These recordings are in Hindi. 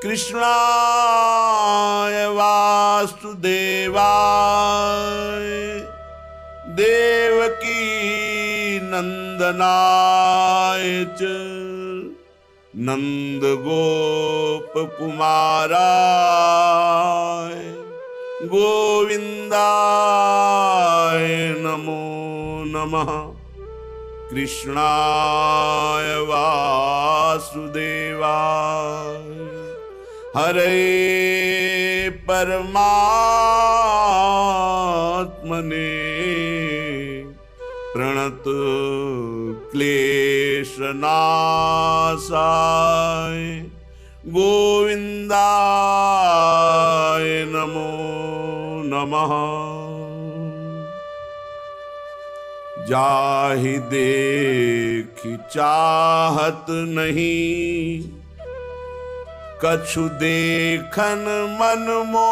कृष्णाय वासुदेवाय देवकी नंदनाय च नंद गोप कुमाराय गोविंदाय नमो नमः। कृष्णाय वासुदेवाय हरे परमात्मने प्रणत क्लेशनाशाय गोविंदाय नमो नमः। जाहि देखि चाहत नहीं कछु देखन मन मोर।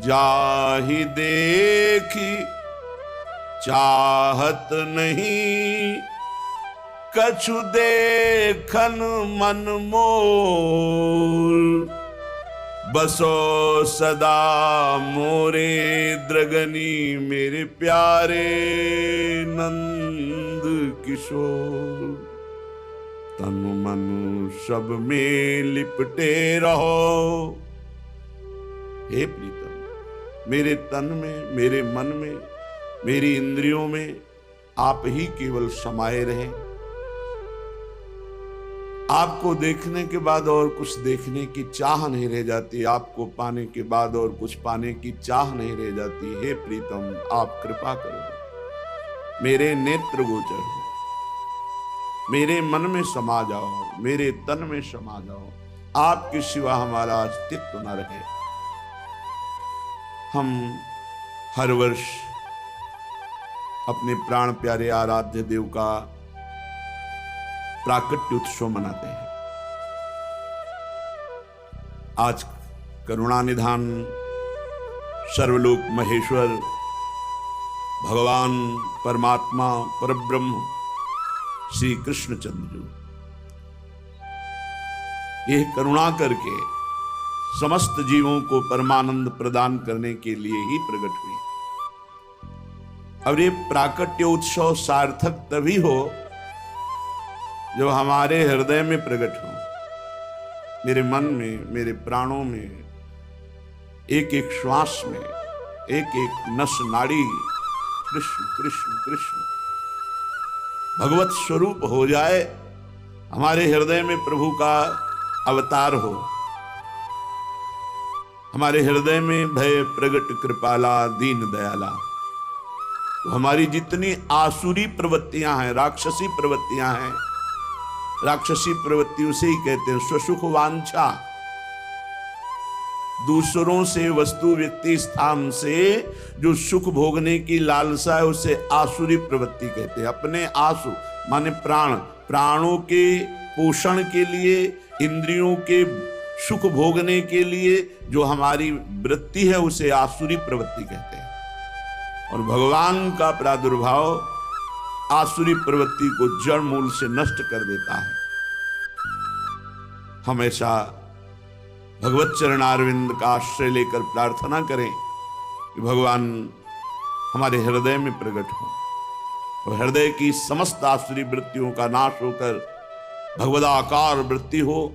जाहि देखि चाहत नहीं कछु देखन मन मोर। बसो सदा मोरे द्रगनी मेरे प्यारे नंद किशोर। तन मन सब में लिपटे रहो। हे प्रीतम, मेरे तन में, मेरे मन में, मेरी इंद्रियों में आप ही केवल समाये रहे। आपको देखने के बाद और कुछ देखने की चाह नहीं रह जाती, आपको पाने के बाद और कुछ पाने की चाह नहीं रह जाती। हे प्रीतम, आप कृपा करो, मेरे नेत्र गोचर हो, मेरे मन में समा जाओ, मेरे तन में समा जाओ। आपके सिवा हमारा अस्तित्व न रहे। हम हर वर्ष अपने प्राण प्यारे आराध्य देव का प्राकट्य उत्सव मनाते हैं। आज करुणानिधान सर्वलोक महेश्वर भगवान परमात्मा परब्रह्म श्री कृष्णचंद्र ये करुणा करके समस्त जीवों को परमानंद प्रदान करने के लिए ही प्रकट हुई। अब ये प्राकट्य उत्सव सार्थक तभी हो जो हमारे हृदय में प्रकट हो, मेरे मन में, मेरे प्राणों में, एक एक श्वास में, एक एक नस नाड़ी कृष्ण कृष्ण कृष्ण भगवत स्वरूप हो जाए। हमारे हृदय में प्रभु का अवतार हो, हमारे हृदय में भय प्रगट कृपाला दीन दयाला। तो हमारी जितनी आसुरी प्रवृत्तियां हैं, राक्षसी प्रवृत्तियां हैं, राक्षसी प्रवृत्ति उसे ही कहते हैं स्वसुख वांछा। दूसरों से, वस्तु, व्यक्ति, स्थान से जो सुख भोगने की लालसा है उसे आसुरी प्रवृत्ति कहते हैं। अपने आसु माने प्राण, प्राणों के पोषण के लिए, इंद्रियों के सुख भोगने के लिए जो हमारी वृत्ति है उसे आसुरी प्रवृत्ति कहते हैं। और भगवान का प्रादुर्भाव आसुरी प्रवृत्ति को जड़ मूल से नष्ट कर देता है। हमेशा भगवत चरणारविंद का आश्रय लेकर प्रार्थना करें कि भगवान हमारे हृदय में प्रकट हो और हृदय की समस्त आसुरी वृत्तियों का नाश होकर भगवदाकार वृत्ति हो।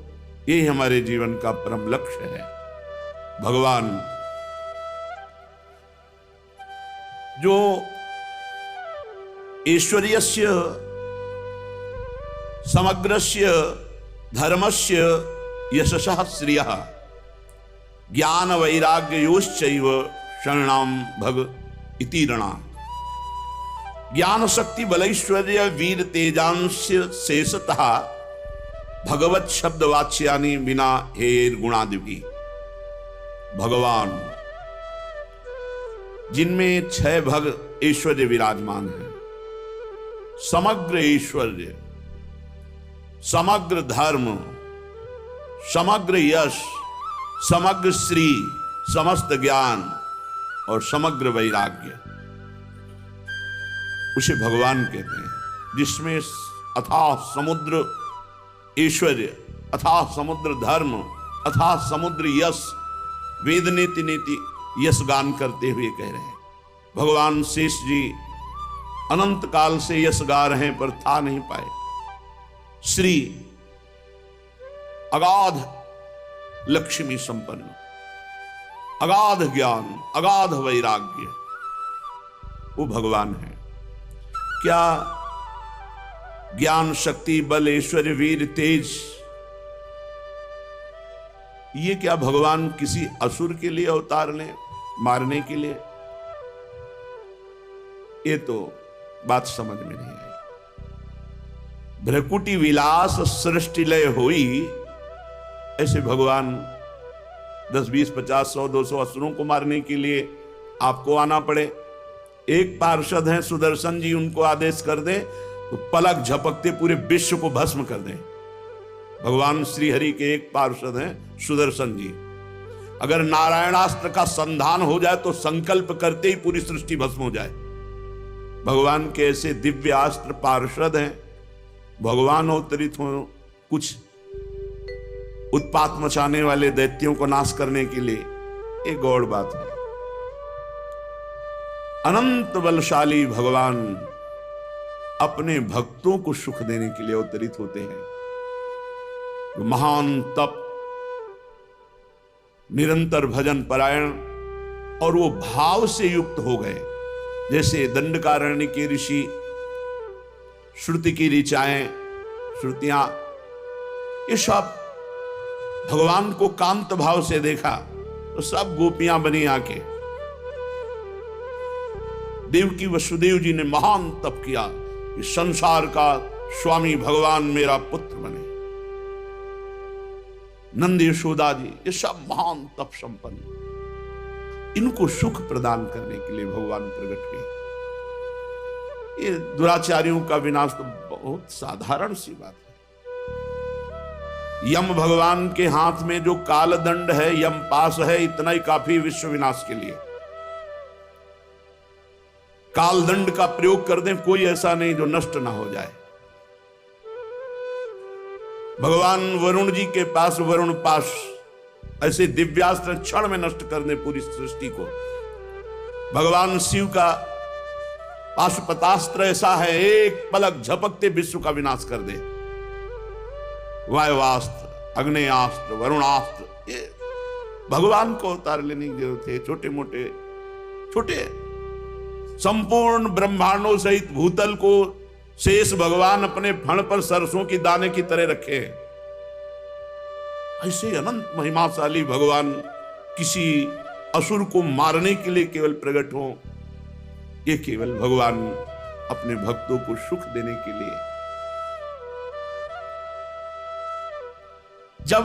यही हमारे जीवन का परम लक्ष्य है। भगवान जो ऐश्वर्यस्य समग्रस्य धर्मस्य यशसः श्रियः ज्ञान वैराग्ययोश्चैव शरणां भग इति रणा। ज्ञान शक्ति बलैश्वर्य वीर तेजांश शेषतः भगवत शब्द वाच्यानि बिना हेर गुणादिभि। भगवान जिनमें 6 भग ऐश्वर्य विराजमान है, समग्र ऐश्वर्य, समग्र धर्म, समग्र यश, समग्र श्री, समस्त ज्ञान और समग्र वैराग्य, उसे भगवान कहते हैं। जिसमें अथाह समुद्र ऐश्वर्य, अथाह समुद्र धर्म, अथाह समुद्र यश, वेद नीति नीति यश गान करते हुए कह रहे हैं। भगवान शेष जी अनंत काल से यश गा रहे हैं पर था नहीं पाए। श्री अगाध लक्ष्मी संपन्न, अगाध ज्ञान, अगाध वैराग्य, वो भगवान है। क्या ज्ञान, शक्ति, बल, ऐश्वर्य, वीर, तेज, ये क्या भगवान किसी असुर के लिए अवतार लें, मारने के लिए? ये तो बात समझ में नहीं आई। भ्रकुटी विलास सृष्टि लय होई, ऐसे भगवान 10, 20, 50, 100, 200 असुरों को मारने के लिए आपको आना पड़े। एक पार्षद हैं सुदर्शन जी, उनको आदेश कर दें तो पलक झपकते पूरे विश्व को भस्म कर दें। भगवान श्री हरि के एक पार्षद हैं सुदर्शन जी, अगर नारायणास्त्र का संधान हो जाए तो संकल्प करते ही पूरी सृष्टि भस्म हो जाए। भगवान के ऐसे दिव्य अस्त्र पार्षद हैं, भगवान अवतरित हो कुछ उत्पात मचाने वाले दैत्यों को नाश करने के लिए, एक गौड़ बात है। अनंत बलशाली भगवान अपने भक्तों को सुख देने के लिए अवतरित होते हैं। महान तप, निरंतर भजन परायण, और वो भाव से युक्त हो गए। जैसे दंडकारण्य के ऋषि श्रुति की ऋचाएं, श्रुतियां, ये सब भगवान को कांत भाव से देखा तो सब गोपियां बनी आके। देवकी वसुदेव जी ने महान तप किया कि संसार का स्वामी भगवान मेरा पुत्र बने। नंद यशोदा जी, ये सब महान तप संपन्न, इनको सुख प्रदान करने के लिए भगवान प्रकट हुए। ये दुराचारियों का विनाश तो बहुत साधारण सी बात है। यम भगवान के हाथ में जो काल दंड है, यम पास है, इतना ही काफी विश्व विनाश के लिए। काल दंड का प्रयोग कर दें, कोई ऐसा नहीं जो नष्ट ना हो जाए। भगवान वरुण जी के पास वरुण पाश, ऐसे दिव्यास्त्र क्षण में नष्ट कर दे पूरी सृष्टि को। भगवान शिव का पाशुपतास्त्र ऐसा है, एक पलक झपकते विश्व का विनाश कर दे। वायुवास्त्र, अग्नेयास्त्र, वरुणास्त्र, ये भगवान को अवतार लेने की जरूरत है। छोटे मोटे छोटे संपूर्ण ब्रह्मांडों सहित भूतल को शेष भगवान अपने फण पर सरसों की दाने की तरह रखे। ऐसे अनंत महिमाशाली भगवान किसी असुर को मारने के लिए केवल प्रकट हो, ये केवल भगवान अपने भक्तों को सुख देने के लिए। जब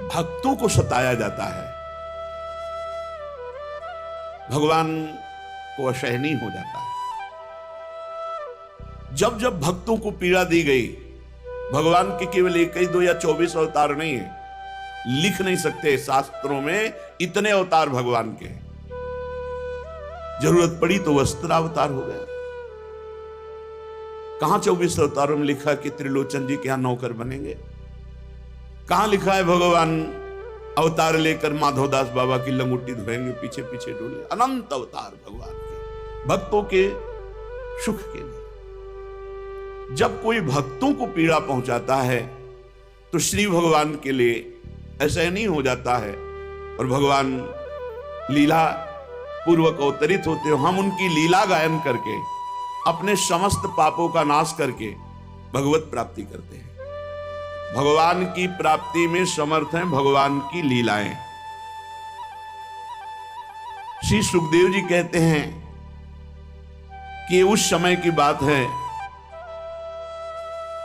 भक्तों को सताया जाता है, भगवान को असहनीय हो जाता है। जब जब भक्तों को पीड़ा दी गई, भगवान के केवल 1 2 या 24 अवतार नहीं है, लिख नहीं सकते शास्त्रों में इतने अवतार भगवान के। जरूरत पड़ी तो वस्त्रावतार हो गया। कहां 24 अवतारों में लिखा कि त्रिलोचन जी के यहां नौकर बनेंगे? कहां लिखा है भगवान अवतार लेकर माधवदास बाबा की लंगोटी धोएंगे, पीछे पीछे डोले? अनंत अवतार भगवान के, भक्तों के सुख के लिए। जब कोई भक्तों को पीड़ा पहुंचाता है तो श्री भगवान के लिए ऐसा नहीं हो जाता है, और भगवान लीला पूर्वक अवतरित होते हो। हम उनकी लीला गायन करके अपने समस्त पापों का नाश करके भगवत प्राप्ति करते हैं। भगवान की प्राप्ति में समर्थ हैं भगवान की लीलाएं। श्री सुखदेव जी कहते हैं कि उस समय की बात है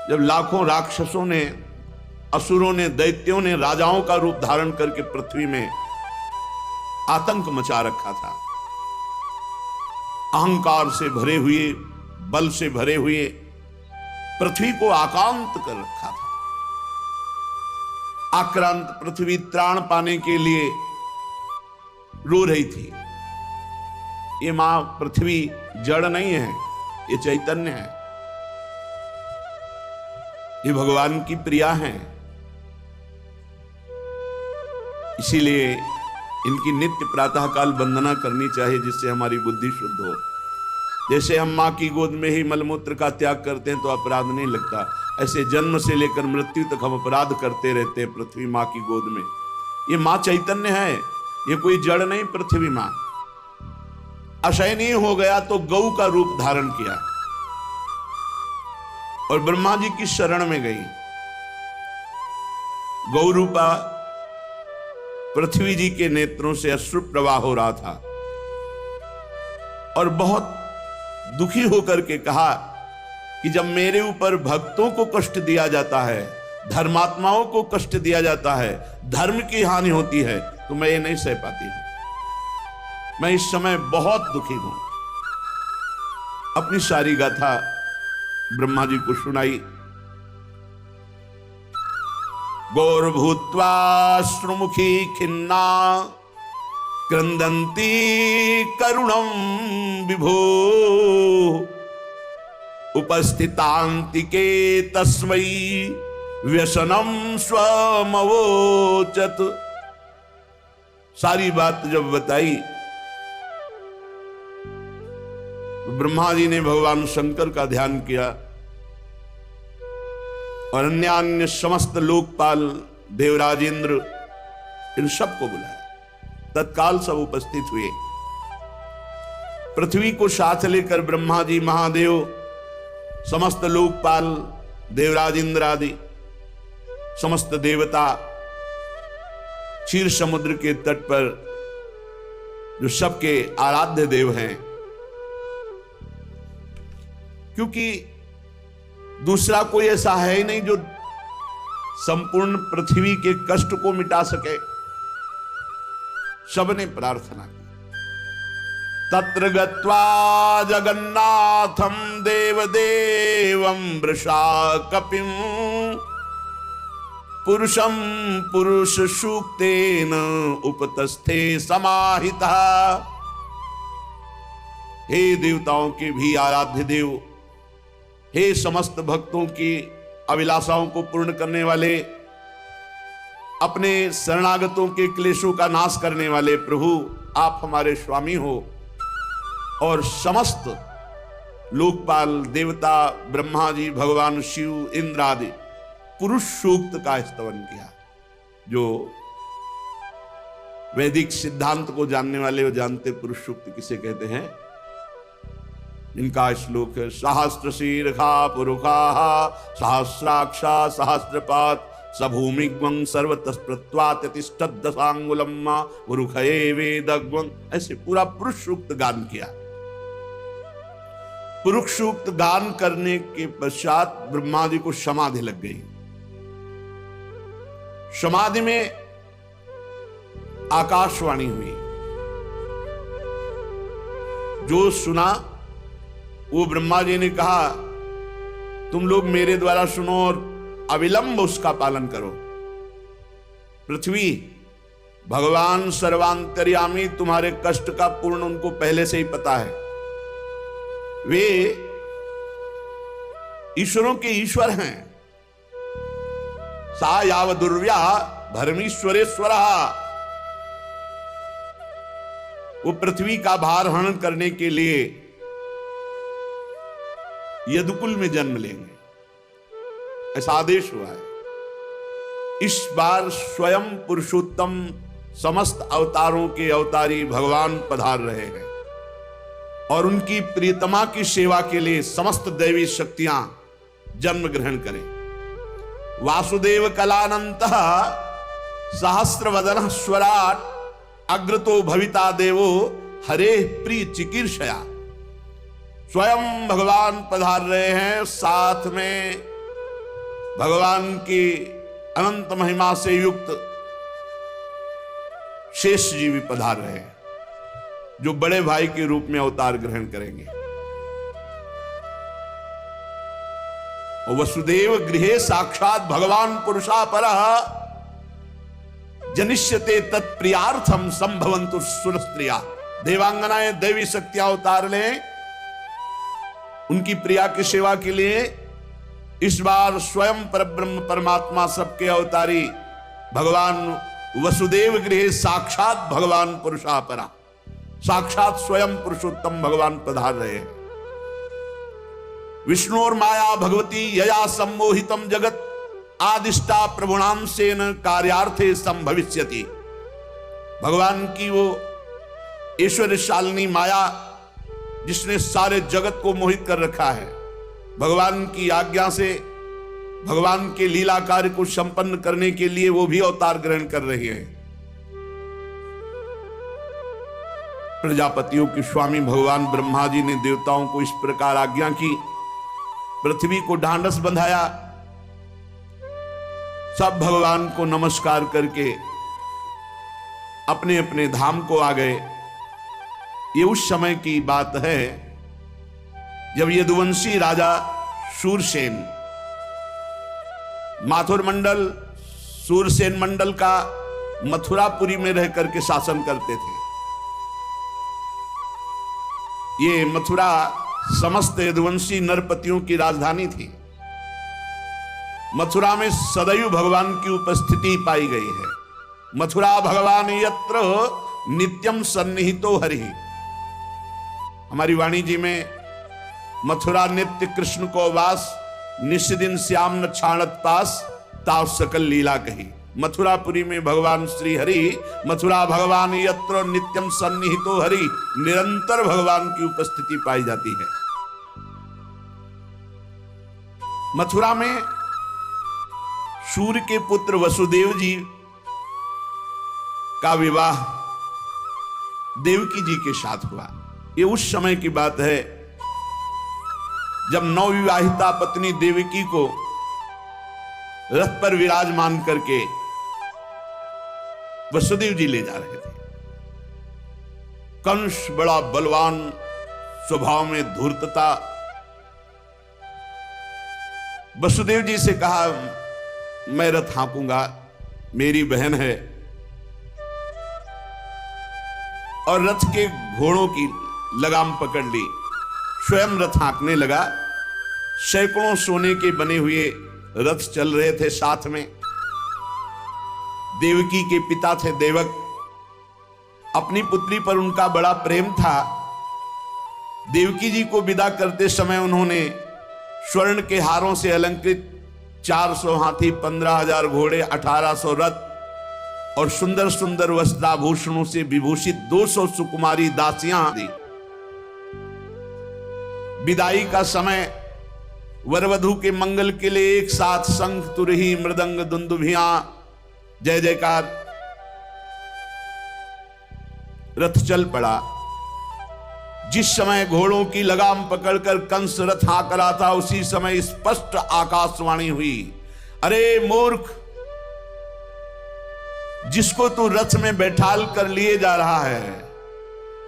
जब लाखों राक्षसों ने, असुरों ने, दैत्यों ने राजाओं का रूप धारण करके पृथ्वी में आतंक मचा रखा था। अहंकार से भरे हुए, बल से भरे हुए पृथ्वी को आक्रांत कर रखा था। आक्रांत पृथ्वी त्राण पाने के लिए रो रही थी। ये मां पृथ्वी जड़ नहीं है, ये चैतन्य है। ये भगवान की प्रिया हैं, इसीलिए इनकी नित्य प्रातःकाल वंदना करनी चाहिए, जिससे हमारी बुद्धि शुद्ध हो। जैसे हम माँ की गोद में ही मलमूत्र का त्याग करते हैं तो अपराध नहीं लगता, ऐसे जन्म से लेकर मृत्यु तक हम अपराध करते रहते हैं पृथ्वी माँ की गोद में। ये माँ चैतन्य है, ये कोई जड़ नहीं। पृथ्वी माँ अशयनीय हो गया तो गौ का रूप धारण किया और ब्रह्मा जी की शरण में गई। गौ रूपा पृथ्वी जी के नेत्रों से अश्रु प्रवाह हो रहा था और बहुत दुखी होकर के कहा कि जब मेरे ऊपर भक्तों को कष्ट दिया जाता है, धर्मात्माओं को कष्ट दिया जाता है, धर्म की हानि होती है, तो मैं ये नहीं सह पाती हूं। मैं इस समय बहुत दुखी हूं। अपनी सारी गाथा ब्रह्मा जी को सुनाई। गौरभूत्वा श्रुमुखी खिन्ना क्रंदन्ती करुणम विभो उपस्थितांतिके तस्मै व्यसनम स्वमवोचत। सारी बात जब बताई तो ब्रह्मा जी ने भगवान शंकर का ध्यान किया और अन्य अन्य समस्त लोकपाल, देवराज इंद्र, इन सबको बुलाया। तत्काल सब उपस्थित हुए। पृथ्वी को साथ लेकर ब्रह्मा जी, महादेव, समस्त लोकपाल, देवराज इंद्र आदि समस्त देवता क्षीर समुद्र के तट पर जो सबके आराध्य देव हैं, क्योंकि दूसरा कोई ऐसा है ही नहीं जो संपूर्ण पृथ्वी के कष्ट को मिटा सके, सबने प्रार्थना की। तत्र गत्वा जगन्नाथम देवदेवं वृषा कपिम पुरुषं पुरुष सूक्तेन उपतस्थे समाहिता। हे देवताओं के भी आराध्य देव, हे समस्त भक्तों की अभिलाषाओं को पूर्ण करने वाले, अपने शरणागतों के क्लेशों का नाश करने वाले प्रभु, आप हमारे स्वामी हो। और समस्त लोकपाल, देवता, ब्रह्मा जी, भगवान शिव, इंद्र आदि पुरुष सूक्त का स्तवन किया। जो वैदिक सिद्धांत को जानने वाले वो जानते पुरुष सूक्त किसे कहते हैं। इनका श्लोक है, सहस्रशीर्षा पुरुषा सहस्राक्षा सहस्रपात सभूमिग्वं सर्वतस्प्रत्वातिष्ठदशांगुलम्मा उरुखये वेदग्वं। ऐसे पूरा पुरुष सूक्त गान किया। पुरुष सूक्त गान करने के पश्चात ब्रह्मा जी को समाधि लग गई। समाधि में आकाशवाणी हुई। जो सुना वो ब्रह्मा जी ने कहा, तुम लोग मेरे द्वारा सुनो और अविलंब उसका पालन करो। पृथ्वी, भगवान सर्वांतर्यामी तुम्हारे कष्ट का पूर्ण उनको पहले से ही पता है। वे ईश्वरों के ईश्वर हैं। सा याव दुर्व्या धर्मीश्वरेश्वर। वो पृथ्वी का भार हरण करने के लिए यदुकुल में जन्म लेंगे, ऐसा आदेश हुआ है। इस बार स्वयं पुरुषोत्तम समस्त अवतारों के अवतारी भगवान पधार रहे हैं और उनकी प्रियतमा की सेवा के लिए समस्त दैवी शक्तियां जन्म ग्रहण करें। वासुदेव कलानंतः सहस्रवदनः स्वराट अग्रतो भविता देवो हरे प्रिय चिकीर्षया। स्वयं भगवान पधार रहे हैं, साथ में भगवान की अनंत महिमा से युक्त शेष जी भी पधार रहे हैं, जो बड़े भाई के रूप में अवतार ग्रहण करेंगे। वसुदेव गृहे साक्षात भगवान पुरुषा परः जनिष्यते तत्प्रियार्थम संभवन्तु सुरस्त्रिया। देवांगनाएं दैवी शक्तियां अवतार लें उनकी प्रिया की सेवा के लिए, इस बार स्वयं परब्रह्म परमात्मा सबके अवतारी भगवान वसुदेव गृह साक्षात भगवान पुरुषापरा, साक्षात स्वयं पुरुषोत्तम भगवान पधार रहे हैं। विष्णु और माया भगवती यया सम्मोहितम जगत आदिष्टा प्रभुणाम सेन कार्यार्थे संभविष्यति। भगवान की वो ऐश्वर्यशालिनी माया जिसने सारे जगत को मोहित कर रखा है, भगवान की आज्ञा से भगवान के लीला कार्य को संपन्न करने के लिए वो भी अवतार ग्रहण कर रही है। प्रजापतियों के स्वामी भगवान ब्रह्मा जी ने देवताओं को इस प्रकार आज्ञा की, पृथ्वी को ढांढस बंधाया, सब भगवान को नमस्कार करके अपने अपने धाम को आ गए। ये उस समय की बात है जब यदुवंशी राजा शूरसेन माथुर मंडल शूरसेन मंडल का मथुरापुरी में रह करके शासन करते थे। ये मथुरा समस्त यदुवंशी नरपतियों की राजधानी थी। मथुरा में सदैव भगवान की उपस्थिति पाई गई है। मथुरा भगवान यत्र नित्यम सन्निहितो हरि। हमारी वाणी जी में मथुरा नित्य कृष्ण को वास, निष्दिन श्याम न छाणत पास, ताव सकल लीला कही। मथुरापुरी में भगवान श्री हरि, मथुरा भगवान यत्र नित्यम सन्निहितो हरि, निरंतर भगवान की उपस्थिति पाई जाती है। मथुरा में सूर्य के पुत्र वसुदेव जी का विवाह देवकी जी के साथ हुआ। ये उस समय की बात है जब नवविवाहिता पत्नी देवकी को रथ पर विराजमान करके वसुदेव जी ले जा रहे थे। कंस बड़ा बलवान, स्वभाव में धूर्तता, वसुदेव जी से कहा मैं रथ हाँकूंगा, मेरी बहन है। और रथ के घोड़ों की लगाम पकड़ ली, स्वयं रथ हाँकने लगा। सैकड़ों सोने के बने हुए रथ चल रहे थे साथ में। देवकी के पिता थे देवक, अपनी पुत्री पर उनका बड़ा प्रेम था। देवकी जी को विदा करते समय उन्होंने स्वर्ण के हारों से अलंकृत 400 हाथी, 15,000 घोड़े, 1800 रथ और सुंदर सुंदर वस्त्राभूषणों से विभूषित 200 सुकुमारी दासियां दी। विदाई का समय वरवधु के मंगल के लिए एक साथ शंख, तुरही, मृदंग, दुंदुभियां, जय जयकार। रथ चल पड़ा। जिस समय घोड़ों की लगाम पकड़कर कंस रथ हाँक रहा था, उसी समय स्पष्ट आकाशवाणी हुई, अरे मूर्ख, जिसको तू रथ में बैठाल कर लिए जा रहा है,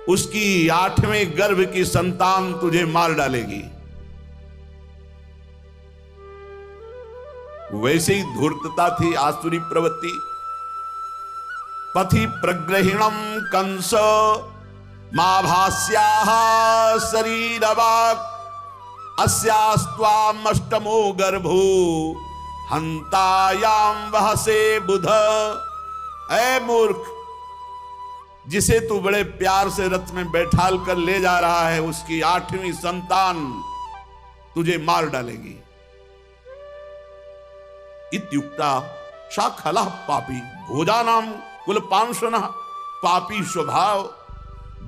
उसकी 8वें गर्भ की संतान तुझे मार डालेगी। वैसे ही धूर्तता थी, आसुरी प्रवृत्ति। पथि प्रग्रहिणम कंस माभास्याः शरीरवाक् अस्यास्त्वाम् अष्टमो गर्भो हंतायाम वहसे बुध। ऐ मूर्ख, जिसे तू बड़े प्यार से रथ में बैठाल कर ले जा रहा है, उसकी 8वीं संतान तुझे मार डालेगी। इत्युक्ता सा खलः पापी भोजानाम कुलपांशुनः। पापी स्वभाव,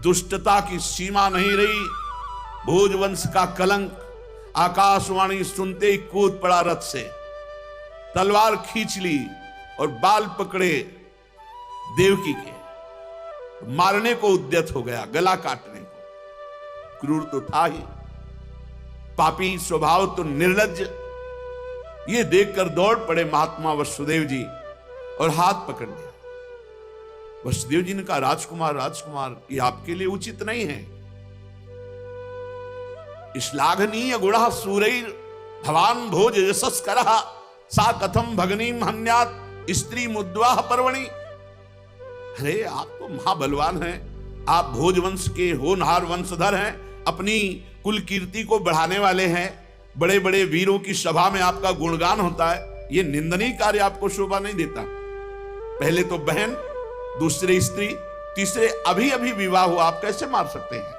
दुष्टता की सीमा नहीं रही। भोजवंश का कलंक। आकाशवाणी सुनते ही कूद पड़ा रथ से, तलवार खींच ली और बाल पकड़े देवकी के, मारने को उद्यत हो गया, गला काटने को। क्रूर तो था ही, पापी स्वभाव तो निर्लज्ज। ये देखकर दौड़ पड़े महात्मा वसुदेव जी और हाथ पकड़ लिया। वसुदेव जी ने कहा, राजकुमार राजकुमार, ये आपके लिए उचित नहीं है। श्लाघनीय गुणः सूरैर भवान भोज यशस्करः सा कथम भगनीम हन्यात स्त्री मुद्वाह पर्वणि। अरे आप तो महाबलवान हैं, आप भोजवंश के होनहार वंशधर हैं, अपनी कुल कीर्ति को बढ़ाने वाले हैं। बड़े बड़े वीरों की सभा में आपका गुणगान होता है, यह निंदनीय कार्य आपको शोभा नहीं देता। पहले तो बहन, दूसरे स्त्री, तीसरे अभी अभी विवाह हुआ, आप कैसे मार सकते हैं?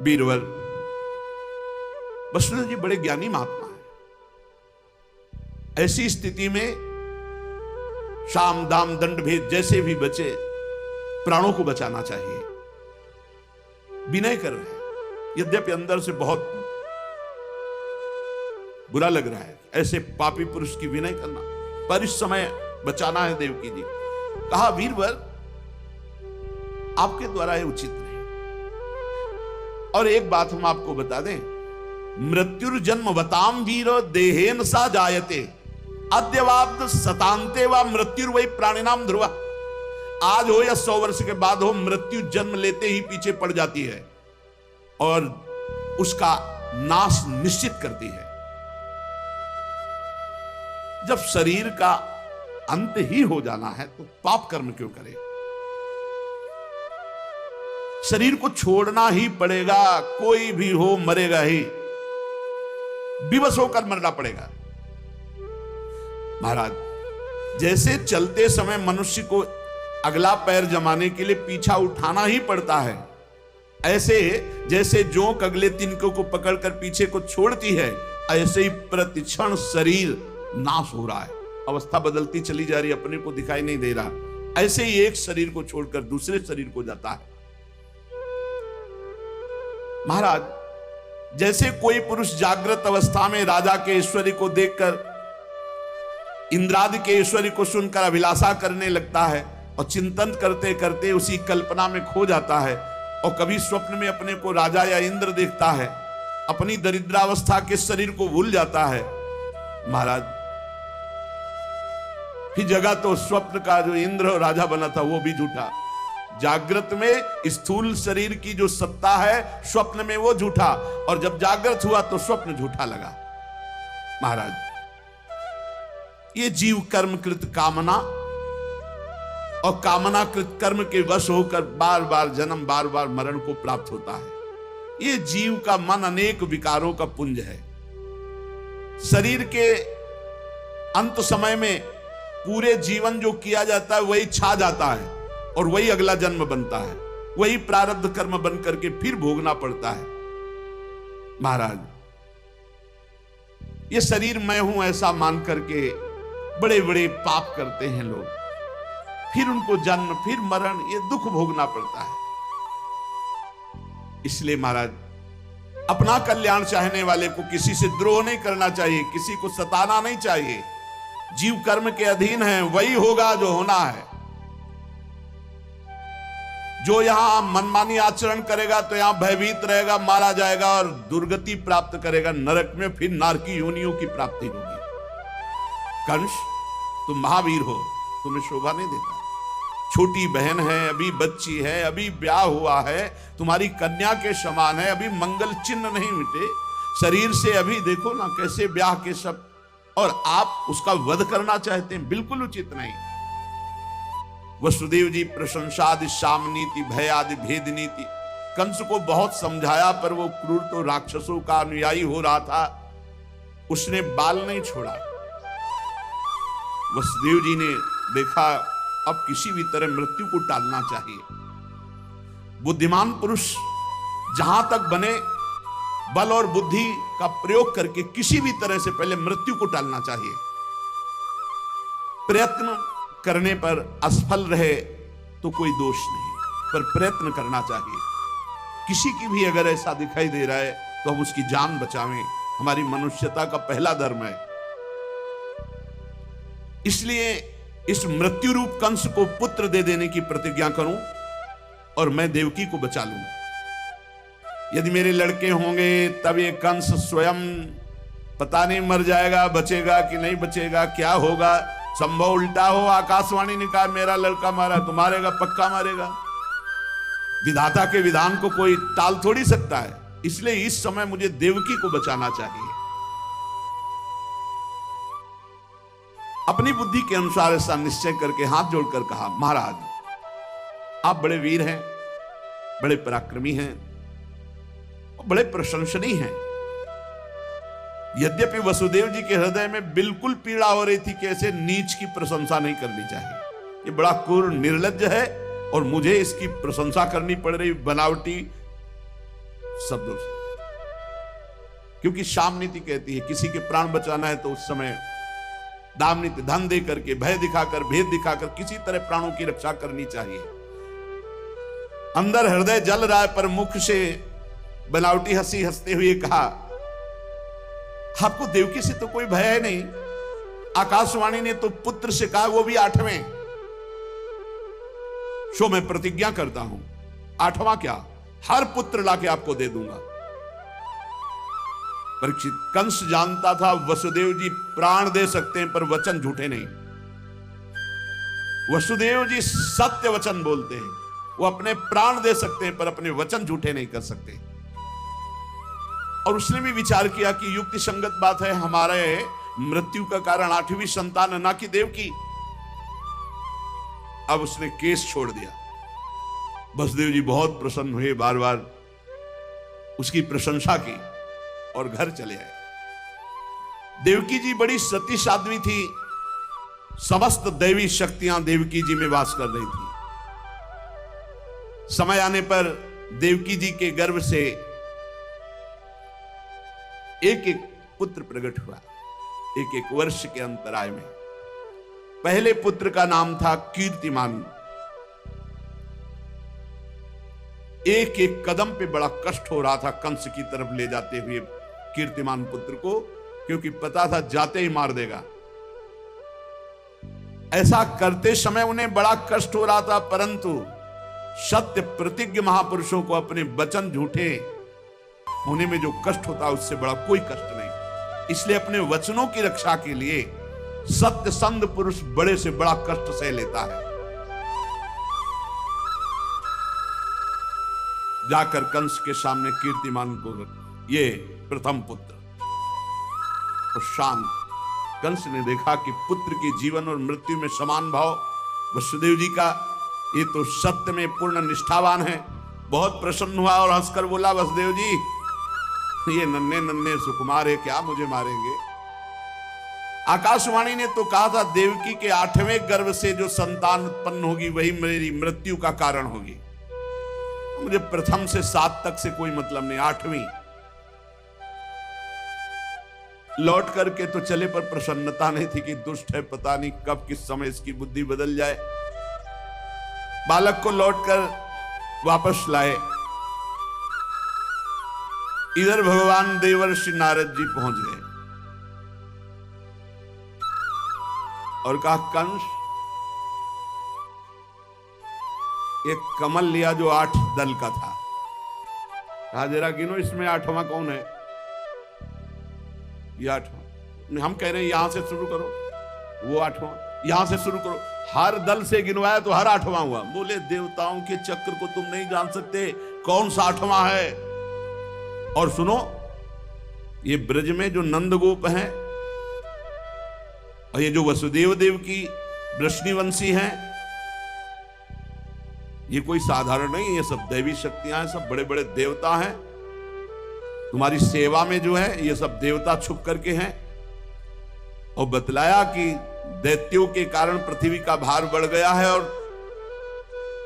बीरबल वसुदेव जी बड़े ज्ञानी महात्मा हैं। ऐसी स्थिति में साम दाम दंड भेद जैसे भी बचे, प्राणों को बचाना चाहिए। विनय कर रहे हैं, यद्यपि अंदर से बहुत बुरा लग रहा है ऐसे पापी पुरुष की विनय करना, पर इस समय बचाना है देवकी जी। कहा वीरवर, आपके द्वारा यह उचित नहीं। और एक बात हम आपको बता दें, मृत्युर्जन्म वताम वीर देहेन सा जायते अद्यवाब्द सतांते व मृत्युर्वै प्राणिनाम ध्रुवा। आज हो या 100 वर्ष के बाद हो, मृत्यु जन्म लेते ही पीछे पड़ जाती है और उसका नाश निश्चित करती है। जब शरीर का अंत ही हो जाना है तो पाप कर्म क्यों करें? शरीर को छोड़ना ही पड़ेगा, कोई भी हो मरेगा ही, विवश होकर मरना पड़ेगा। महाराज, जैसे चलते समय मनुष्य को अगला पैर जमाने के लिए पीछा उठाना ही पड़ता है, ऐसे जैसे जोंक अगले तिनकों को पकड़कर पीछे को छोड़ती है, ऐसे ही प्रतिक्षण शरीर नाश हो रहा है, अवस्था बदलती चली जा रही, अपने को दिखाई नहीं दे रहा। ऐसे ही एक शरीर को छोड़कर दूसरे शरीर को जाता है। महाराज, जैसे कोई पुरुष जागृत अवस्था में राजा के ऐश्वर्य को देखकर, इंद्रादि के ऐश्वर्य को सुनकर अभिलाषा करने लगता है और चिंतन करते करते उसी कल्पना में खो जाता है, और कभी स्वप्न में अपने को राजा या इंद्र देखता है, अपनी दरिद्रावस्था के शरीर को भूल जाता है। महाराज, फिर जगह तो स्वप्न का जो इंद्र और राजा बना था वो भी झूठा। जागृत में स्थूल शरीर की जो सत्ता है, स्वप्न में वो झूठा, और जब जागृत हुआ तो स्वप्न झूठा लगा। महाराज, ये जीव कर्मकृत कामना और कामनाकृत कर्म के वश होकर बार बार जन्म, बार बार मरण को प्राप्त होता है। ये जीव का मन अनेक विकारों का पुंज है। शरीर के अंत समय में पूरे जीवन जो किया जाता है वही छा जाता है और वही अगला जन्म बनता है, वही प्रारब्ध कर्म बन करके फिर भोगना पड़ता है। महाराज, ये शरीर मैं हूं ऐसा मान करके बड़े बड़े पाप करते हैं लोग, फिर उनको जन्म, फिर मरण, ये दुख भोगना पड़ता है। इसलिए महाराज, अपना कल्याण चाहने वाले को किसी से द्रोह नहीं करना चाहिए, किसी को सताना नहीं चाहिए। जीव कर्म के अधीन है, वही होगा जो होना है। जो यहां मनमानी आचरण करेगा तो यहां भयभीत रहेगा, मारा जाएगा और दुर्गति प्राप्त करेगा नरक में, फिर नारकी योनियों की प्राप्ति होगी। कंस, तुम महावीर हो, तुम्हें शोभा नहीं देता। छोटी बहन है, अभी बच्ची है, अभी ब्याह हुआ है, तुम्हारी कन्या के समान है, अभी मंगल चिन्ह नहीं मिटे शरीर से, अभी देखो ना कैसे ब्याह के सब, और आप उसका वध करना चाहते हैं, बिल्कुल उचित नहीं। वसुदेव जी प्रशंसादि साम नीति भय आदि भेद नीति, कंस को बहुत समझाया, पर वो क्रूर तो राक्षसों का अनुयायी हो रहा था, उसने बाल नहीं छोड़ा। वसुदेव जी ने देखा अब किसी भी तरह मृत्यु को टालना चाहिए। बुद्धिमान पुरुष जहां तक बने बल और बुद्धि का प्रयोग करके किसी भी तरह से पहले मृत्यु को टालना चाहिए। प्रयत्न करने पर असफल रहे तो कोई दोष नहीं, पर प्रयत्न करना चाहिए। किसी की भी अगर ऐसा दिखाई दे रहा है तो हम उसकी जान बचावें, हमारी मनुष्यता का पहला धर्म है। इसलिए इस मृत्यु रूप कंस को पुत्र दे देने की प्रतिज्ञा करूं और मैं देवकी को बचा लूं। यदि मेरे लड़के होंगे तब ये कंस स्वयं पता नहीं मर जाएगा, बचेगा कि नहीं बचेगा, क्या होगा, संभव उल्टा हो। आकाशवाणी ने कहा मेरा लड़का मारा तो मारेगा, पक्का मारेगा। विधाता के विधान को कोई टाल थोड़ी सकता है। इसलिए इस समय मुझे देवकी को बचाना चाहिए। अपनी बुद्धि के अनुसार ऐसा निश्चय करके हाथ जोड़कर कहा, महाराज आप बड़े वीर हैं, बड़े पराक्रमी हैं बड़े प्रशंसनीय हैं। यद्यपि वसुदेव जी के हृदय में बिल्कुल पीड़ा हो रही थी कि ऐसे नीच की प्रशंसा नहीं करनी चाहिए, ये बड़ा क्रूर निर्लज्ज है और मुझे इसकी प्रशंसा करनी पड़ रही बनावटी शब्दों से। क्योंकि शाम नीति कहती है किसी के प्राण बचाना है तो उस समय दाम नीति, धन दे करके, भय दिखाकर, भेद दिखाकर किसी तरह प्राणों की रक्षा करनी चाहिए। अंदर हृदय जल रहा है पर मुख से बनावटी हंसी हंसते हुए कहा, आपको देवकी से तो कोई भय है नहीं। आकाशवाणी ने तो पुत्र से कहा, वो भी 8वें। सो मैं प्रतिज्ञा करता हूं, 8वां क्या, हर पुत्र लाके आपको दे दूंगा। परीक्षित, कंस जानता था वसुदेव जी प्राण दे सकते हैं पर वचन झूठे नहीं। वसुदेव जी सत्य वचन बोलते हैं, वो अपने प्राण दे सकते हैं पर अपने वचन झूठे नहीं कर सकते। और उसने भी विचार किया कि युक्ति संगत बात है, हमारे मृत्यु का कारण 8वीं संतान ना कि देव की। अब उसने केस छोड़ दिया। वसुदेव जी बहुत प्रसन्न हुए, बार बार उसकी प्रशंसा की और घर चले आए। देवकी जी बड़ी सती साध्वी थी, समस्त दैवी शक्तियां देवकी जी में वास कर रही थी। समय आने पर देवकी जी के गर्भ से एक एक पुत्र प्रकट हुआ, एक एक वर्ष के अंतराय में। पहले पुत्र का नाम था कीर्तिमान। एक एक कदम पे बड़ा कष्ट हो रहा था कंस की तरफ ले जाते हुए कीर्तिमान पुत्र को, क्योंकि पता था जाते ही मार देगा। ऐसा करते समय उन्हें बड़ा कष्ट हो रहा था, परंतु सत्य प्रतिज्ञ महापुरुषों को अपने वचन झूठे होने में जो कष्ट होता है उससे बड़ा कोई कष्ट नहीं। इसलिए अपने वचनों की रक्षा के लिए सत्य संध पुरुष बड़े से बड़ा कष्ट सह लेता है। जाकर कंस के सामने कीर्तिमान को, ये प्रथम पुत्र, और शांत। कंस ने देखा कि पुत्र की जीवन और मृत्यु में समान भाव वसुदेव जी का, ये तो सत्य में पूर्ण निष्ठावान है। बहुत प्रसन्न हुआ और हंसकर बोला, वसुदेव जी ये नन्हे नन्हे सुकुमार है, क्या मुझे मारेंगे। आकाशवाणी ने तो कहा था देवकी के 8वें गर्भ से जो संतान उत्पन्न होगी वही मेरी मृत्यु का कारण होगी। मुझे प्रथम से 7 तक से कोई मतलब नहीं, 8वीं। लौट करके तो चले पर प्रसन्नता नहीं थी कि दुष्ट है, पता नहीं कब किस समय इसकी बुद्धि बदल जाए। बालक को लौटकर वापस लाए। इधर भगवान देवर्षि नारद जी पहुंच गए और कहा, कंस एक कमल लिया जो 8 दल का था। कहा जरा गिनो इसमें 8वां कौन है। ये 8वां। हम कह रहे हैं यहां से शुरू करो, वो 8वां, यहां से शुरू करो। हर दल से गिनवाया तो हर 8वां हुआ। बोले देवताओं के चक्र को तुम नहीं जान सकते, कौन सा 8वां है। और सुनो, ये ब्रज में जो नंदगोप हैं और ये जो वसुदेव देव की वृष्णिवंशी हैं, ये कोई साधारण नहीं, ये सब दैवी शक्तियां हैं, सब बड़े बड़े देवता हैं। तुम्हारी सेवा में जो है ये सब देवता छुप करके हैं। और बतलाया कि दैत्यों के कारण पृथ्वी का भार बढ़ गया है और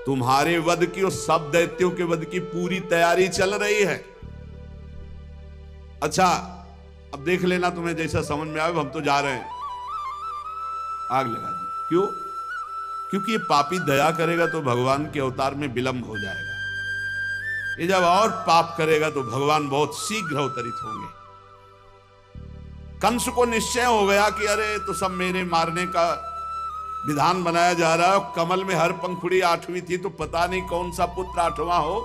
तुम्हारे वध की और सब दैत्यों के वध की पूरी तैयारी चल रही है। अच्छा, अब देख लेना तुम्हें जैसा समझ में आए, हम तो जा रहे हैं। आग लगा दी। क्यों? क्योंकि ये पापी दया करेगा तो भगवान के अवतार में विलंब हो जाएगा। ये जब और पाप करेगा तो भगवान बहुत शीघ्र अवतरित होंगे। कंस को निश्चय हो गया कि अरे तो सब मेरे मारने का विधान बनाया जा रहा है। कमल में हर पंखुड़ी 8वीं थी, तो पता नहीं कौन सा पुत्र 8वां हो।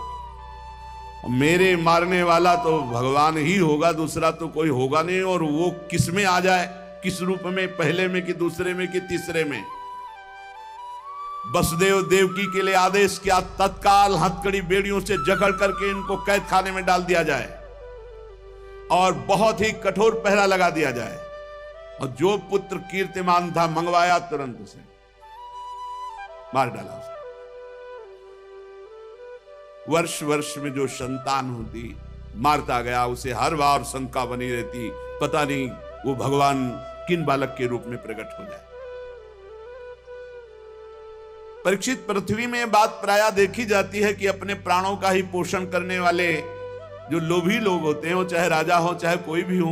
मेरे मारने वाला तो भगवान ही होगा, दूसरा तो कोई होगा नहीं। और वो किस में आ जाए, किस रूप में, पहले में कि दूसरे में कि तीसरे में। वसुदेव देवकी के लिए आदेश किया, तत्काल हथकड़ी बेड़ियों से जकड़ करके इनको कैद खाने में डाल दिया जाए और बहुत ही कठोर पहरा लगा दिया जाए। और जो पुत्र कीर्तिमान था मंगवाया, तुरंत उसे मार डाला उसे। वर्ष वर्ष में जो संतान होती मारता गया। उसे हर बार शंका बनी रहती, पता नहीं वो भगवान किन बालक के रूप में प्रकट हो जाए। परीक्षित, पृथ्वी में यह बात प्रायः देखी जाती है कि अपने प्राणों का ही पोषण करने वाले जो लोभी लोग होते हैं, वो चाहे राजा हो चाहे कोई भी हो,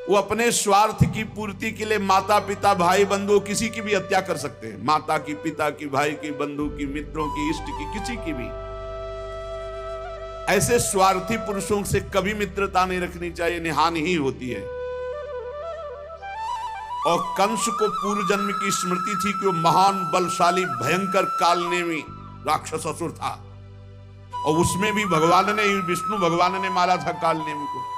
वो अपने स्वार्थ की पूर्ति के लिए माता पिता भाई बंधु किसी की भी हत्या कर सकते हैं। माता की, पिता की, भाई की, बंधु की, मित्रों की, इष्ट की, किसी की भी। ऐसे स्वार्थी पुरुषों से कभी मित्रता नहीं रखनी चाहिए, निहानि ही होती है। और कंस को पूर्व जन्म की स्मृति थी कि वो महान बलशाली भयंकर कालनेमी राक्षस असुर था, और उसमें भी भगवान ने, विष्णु भगवान ने मारा था कालनेमी को।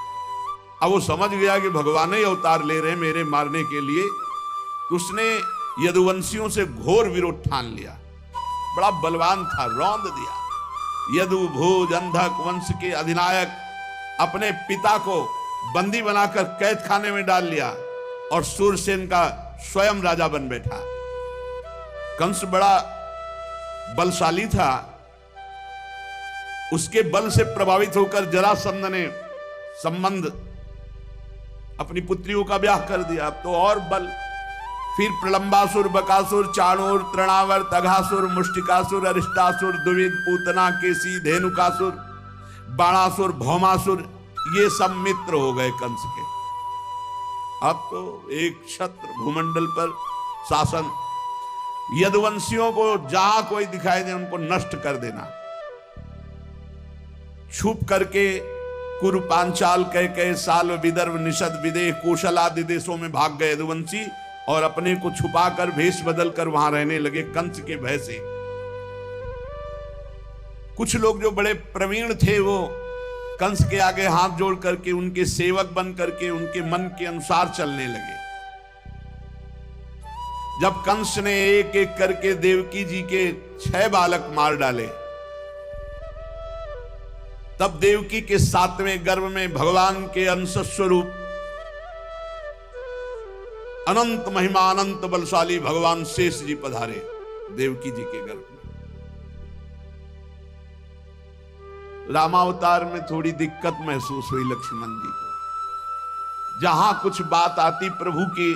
अब वो समझ गया कि भगवान ही अवतार ले रहे हैं मेरे मारने के लिए, तो उसने यदुवंशियों से घोर विरोध ठान लिया। बड़ा बलवान था, रौंद दिया। यदु भोज अंधक वंश के अधिनायक अपने पिता को बंदी बनाकर कैद खाने में डाल लिया, और सूरसेन का स्वयं राजा बन बैठा। कंस बड़ा बलशाली था, उसके बल से प्रभावित होकर जरासंध ने संबंध अपनी पुत्रियों का ब्याह कर दिया। अब तो और बल, फिर प्रलंबासुर, बकासुर, चाणूर, तृणावर्त, अघासुर, मुष्टिकासुर, अरिष्टासुर, द्विविद, पूतना, केसी, धेनुकासुर, बाणासुर, भौमासुर, ये सब मित्र हो गए कंस के। अब तो एक छत्र भूमंडल पर शासन, यदुवंशियों को जहां कोई दिखाई दे उनको नष्ट कर देना। छुप करके कुरु, पांचाल, कैकेय, साल, विदर्भ, निषद, विदेह, कौशल आदि देशों में भाग गए यदुवंशी, और अपने को छुपाकर भेष बदलकर वहां रहने लगे कंस के भय से। कुछ लोग जो बड़े प्रवीण थे वो कंस के आगे हाथ जोड़ करके उनके सेवक बन करके उनके मन के अनुसार चलने लगे। जब कंस ने एक एक करके देवकी जी के 6 बालक मार डाले, तब देवकी के 7वें गर्भ में भगवान के अंश स्वरूप अनंत महिमा, अनंत बलशाली भगवान शेष जी पधारे देवकी जी के गर्भ में। रामावतार में थोड़ी दिक्कत महसूस हुई लक्ष्मण जी को। जहां कुछ बात आती प्रभु के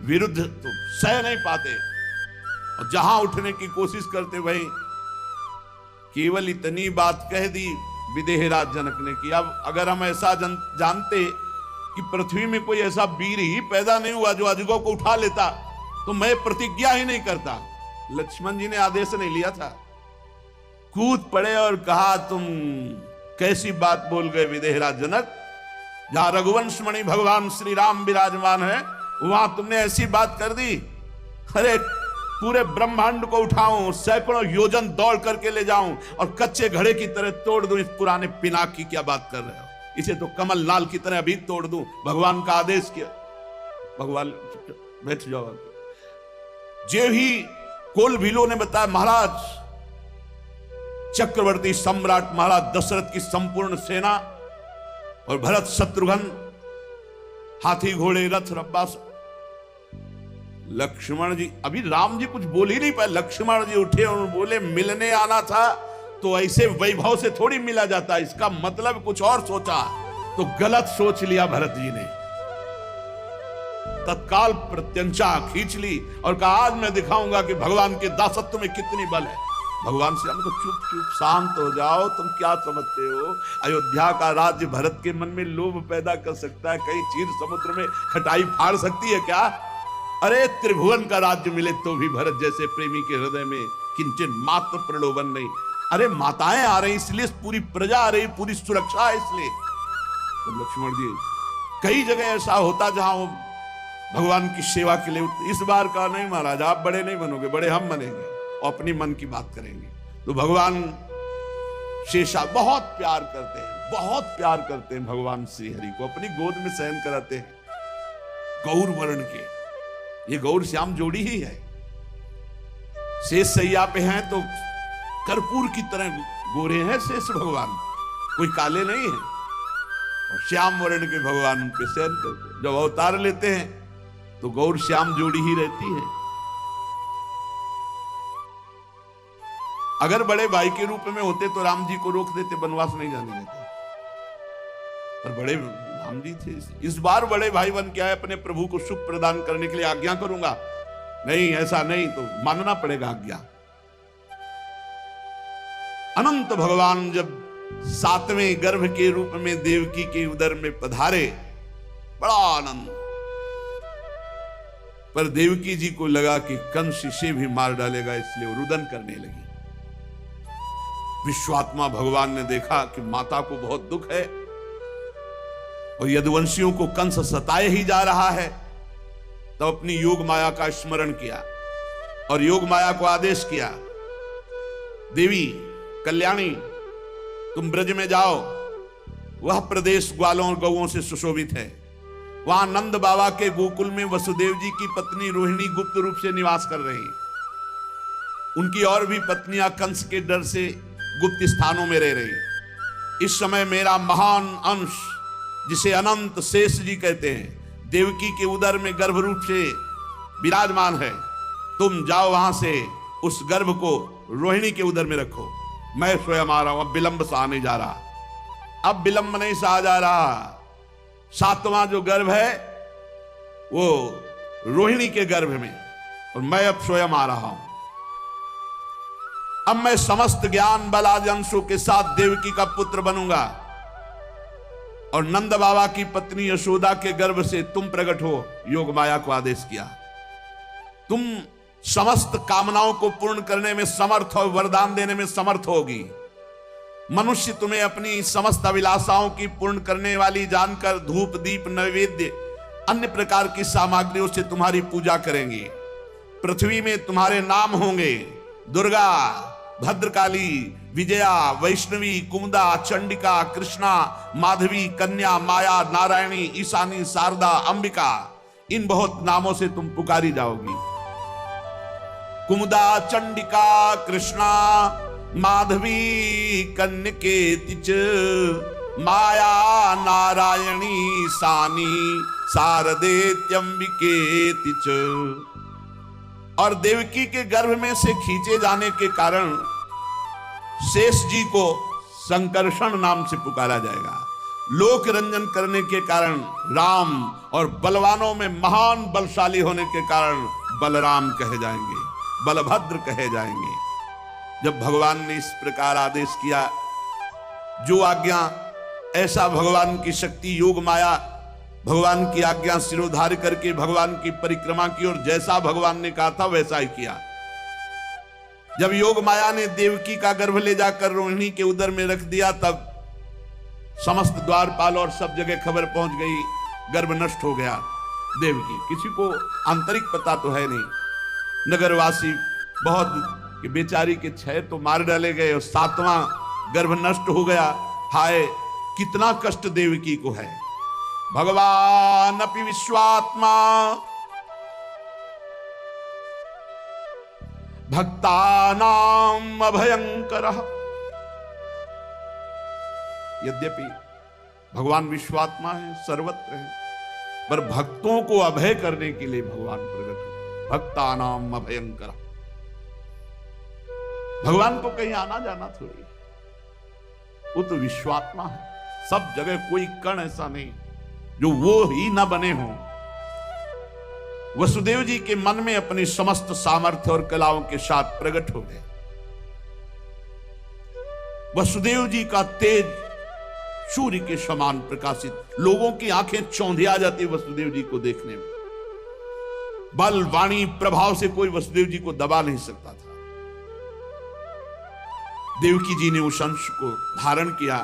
विरुद्ध तो सह नहीं पाते, और जहां उठने की कोशिश करते वही केवल इतनी बात कह दी विदेहराज जनक ने कि अब अगर हम ऐसा जानते कि पृथ्वी में कोई ऐसा वीर ही पैदा नहीं हुआ जो अजगरों को उठा लेता, तो मैं प्रतिज्ञा ही नहीं करता। लक्ष्मण जी ने आदेश नहीं लिया था, कूद पड़े और कहा तुम कैसी बात बोल गए विदेहराज जनक, जहां रघुवंश मणि भगवान श्री राम विराजमान है वहां तुमने ऐसी बात कर दी। अरे पूरे ब्रह्मांड को उठाऊं, सैकड़ों योजन दौड़ करके ले जाऊं और कच्चे घड़े की तरह तोड़ दूं, इस पुराने पिनाक की क्या बात कर रहे हो? इसे तो कमल नाल की तरह अभी तोड़ दूं, भगवान का आदेश किया। भगवान बैठ जाओ। जे ही कोल भीलो ने बताया, महाराज चक्रवर्ती सम्राट महाराज दशरथ की संपूर्ण सेना और भरत शत्रुघ्न, हाथी घोड़े रथ रब्बा। लक्ष्मण जी, अभी राम जी कुछ बोल ही नहीं पाए, लक्ष्मण जी उठे और बोले मिलने आना था तो ऐसे वैभव से थोड़ी मिला जाता, इसका मतलब कुछ और सोचा, तो गलत सोच लिया भरत जी ने। तत्काल प्रत्यंचा खींच ली और कहा आज मैं दिखाऊंगा कि भगवान के दासत्व में कितनी बल है। भगवान से हमको चुप चुप शांत हो जाओ, तुम क्या समझते हो अयोध्या का राज्य भरत के मन में लोभ पैदा कर सकता है, कहीं चीर समुद्र में खटाई फाड़ सकती है क्या? अरे त्रिभुवन का राज्य मिले तो भी भरत जैसे प्रेमी के हृदय में किंचन मात्र प्रलोभन नहीं। अरे माताएं आ रही इसलिए, पूरी प्रजा आ रही, पूरी सुरक्षा है इसलिए। तो लक्ष्मण जी, कई जगह ऐसा होता जहां वो भगवान की सेवा के लिए, इस बार का नहीं महाराज, आप बड़े नहीं बनोगे, बड़े हम बनेंगे और अपनी मन की बात करेंगे। तो भगवान शेषा बहुत प्यार करते हैं, बहुत प्यार करते हैं भगवान श्री हरि को, अपनी गोद में शयन कराते हैं। गौर वर्ण के ये गौर श्याम जोड़ी ही है। शेष सैया पे हैं तो कर्पूर की तरह गोरे हैं शेष भगवान, कोई काले नहीं है, और श्याम वर्ण के भगवान उन पे शयन करते हैं। जब अवतार लेते हैं तो गौर श्याम जोड़ी ही रहती है। अगर बड़े भाई के रूप में होते तो राम जी को रोक देते, वनवास नहीं जाने देते। पर बड़े राम जी थे, इस बार बड़े भाई बन के आए, अपने प्रभु को सुख प्रदान करने के लिए आज्ञा करूंगा। नहीं, ऐसा नहीं, तो मानना पड़ेगा आज्ञा। अनंत भगवान जब 7वें गर्भ के रूप में देवकी के उदर में पधारे, बड़ा आनंद। पर देवकी जी को लगा कि कंस इसे भी मार डालेगा, इसलिए वो रुदन करने लगी। विश्वात्मा भगवान ने देखा कि माता को बहुत दुख है और यदुवंशियों को कंस सताए ही जा रहा है, तो अपनी योग माया का स्मरण किया और योग माया को आदेश किया, देवी कल्याणी तुम ब्रज में जाओ, वह प्रदेश ग्वालों और गौओं से सुशोभित है। वहां नंद बाबा के गोकुल में वसुदेव जी की पत्नी रोहिणी गुप्त रूप से निवास कर रही, उनकी और भी पत्नियां कंस के डर से गुप्त स्थानों में रह रही। इस समय मेरा महान अंश, जिसे अनंत शेष जी कहते हैं, देवकी के उदर में गर्भ रूप से विराजमान है। तुम जाओ वहां से उस गर्भ को रोहिणी के उदर में रखो, मैं स्वयं आ रहा हूं। अब विलंब सा नहीं जा रहा, अब विलंब नहीं सा जा रहा। 7वां जो गर्भ है वो रोहिणी के गर्भ में, और मैं अब स्वयं आ रहा हूं। अब मैं समस्त ज्ञान बल आदि अंशों के साथ देवकी का पुत्र बनूंगा, और नंद बाबा की पत्नी यशोदा के गर्भ से तुम प्रकट हो। योग माया को आदेश किया, तुम समस्त कामनाओं को पूर्ण करने में समर्थ और वरदान देने में समर्थ होगी। मनुष्य तुम्हें अपनी समस्त अभिलाषाओं की पूर्ण करने वाली जानकर धूप दीप नैवेद्य अन्य प्रकार की सामग्रियों से तुम्हारी पूजा करेंगी। पृथ्वी में तुम्हारे नाम होंगे, दुर्गा, भद्रकाली, विजया, वैष्णवी, कुमुदा, चंडिका, कृष्णा, माधवी, कन्या, माया, नारायणी, ईशानी, शारदा, अंबिका, इन बहुत नामों से तुम पुकारी जाओगी। कुमुदा, चंडिका, कृष्णा, माधवी, कन्यकेति च, माया, नारायणी, ईशानी, शारदेत्यंबिकेति च। और देवकी के गर्भ में से खींचे जाने के कारण शेष जी को संकर्षण नाम से पुकारा जाएगा। लोक रंजन करने के कारण राम, और बलवानों में महान बलशाली होने के कारण बलराम कहे जाएंगे, बलभद्र कहे जाएंगे। जब भगवान ने इस प्रकार आदेश किया, जो आज्ञा, ऐसा भगवान की शक्ति योग माया भगवान की आज्ञा सिरोधार्य करके भगवान की परिक्रमा की, और जैसा भगवान ने कहा था वैसा ही किया। जब योग माया ने देवकी का गर्भ ले जाकर रोहिणी के उदर में रख दिया, तब समस्त द्वारपाल और सब जगह खबर पहुंच गई, गर्भ नष्ट हो गया देवकी। किसी को आंतरिक पता तो है नहीं, नगरवासी बहुत कि बेचारी के 6 तो मार डाले गए और 7वां गर्भ नष्ट हो गया। हाय कितना कष्ट देवकी को है। भगवान अपि विश्वात्मा भक्तानाम अभयंकरः। यद्यपि भगवान विश्वात्मा है, सर्वत्र है, पर भक्तों को अभय करने के लिए भगवान प्रकट हुए। भक्तानाम अभयंकरः। भगवान को कहीं आना जाना थोड़ी, वो तो विश्वात्मा है। सब जगह कोई कण ऐसा नहीं जो वो ही ना बने हो। वसुदेव जी के मन में अपनी समस्त सामर्थ्य और कलाओं के साथ प्रकट हो गए। वसुदेव जी का तेज सूर्य के समान प्रकाशित, लोगों की आंखें चौंधिया जाती वसुदेव जी को देखने में। बल वाणी प्रभाव से कोई वसुदेव जी को दबा नहीं सकता था। देवकी जी ने उस अंश को धारण किया।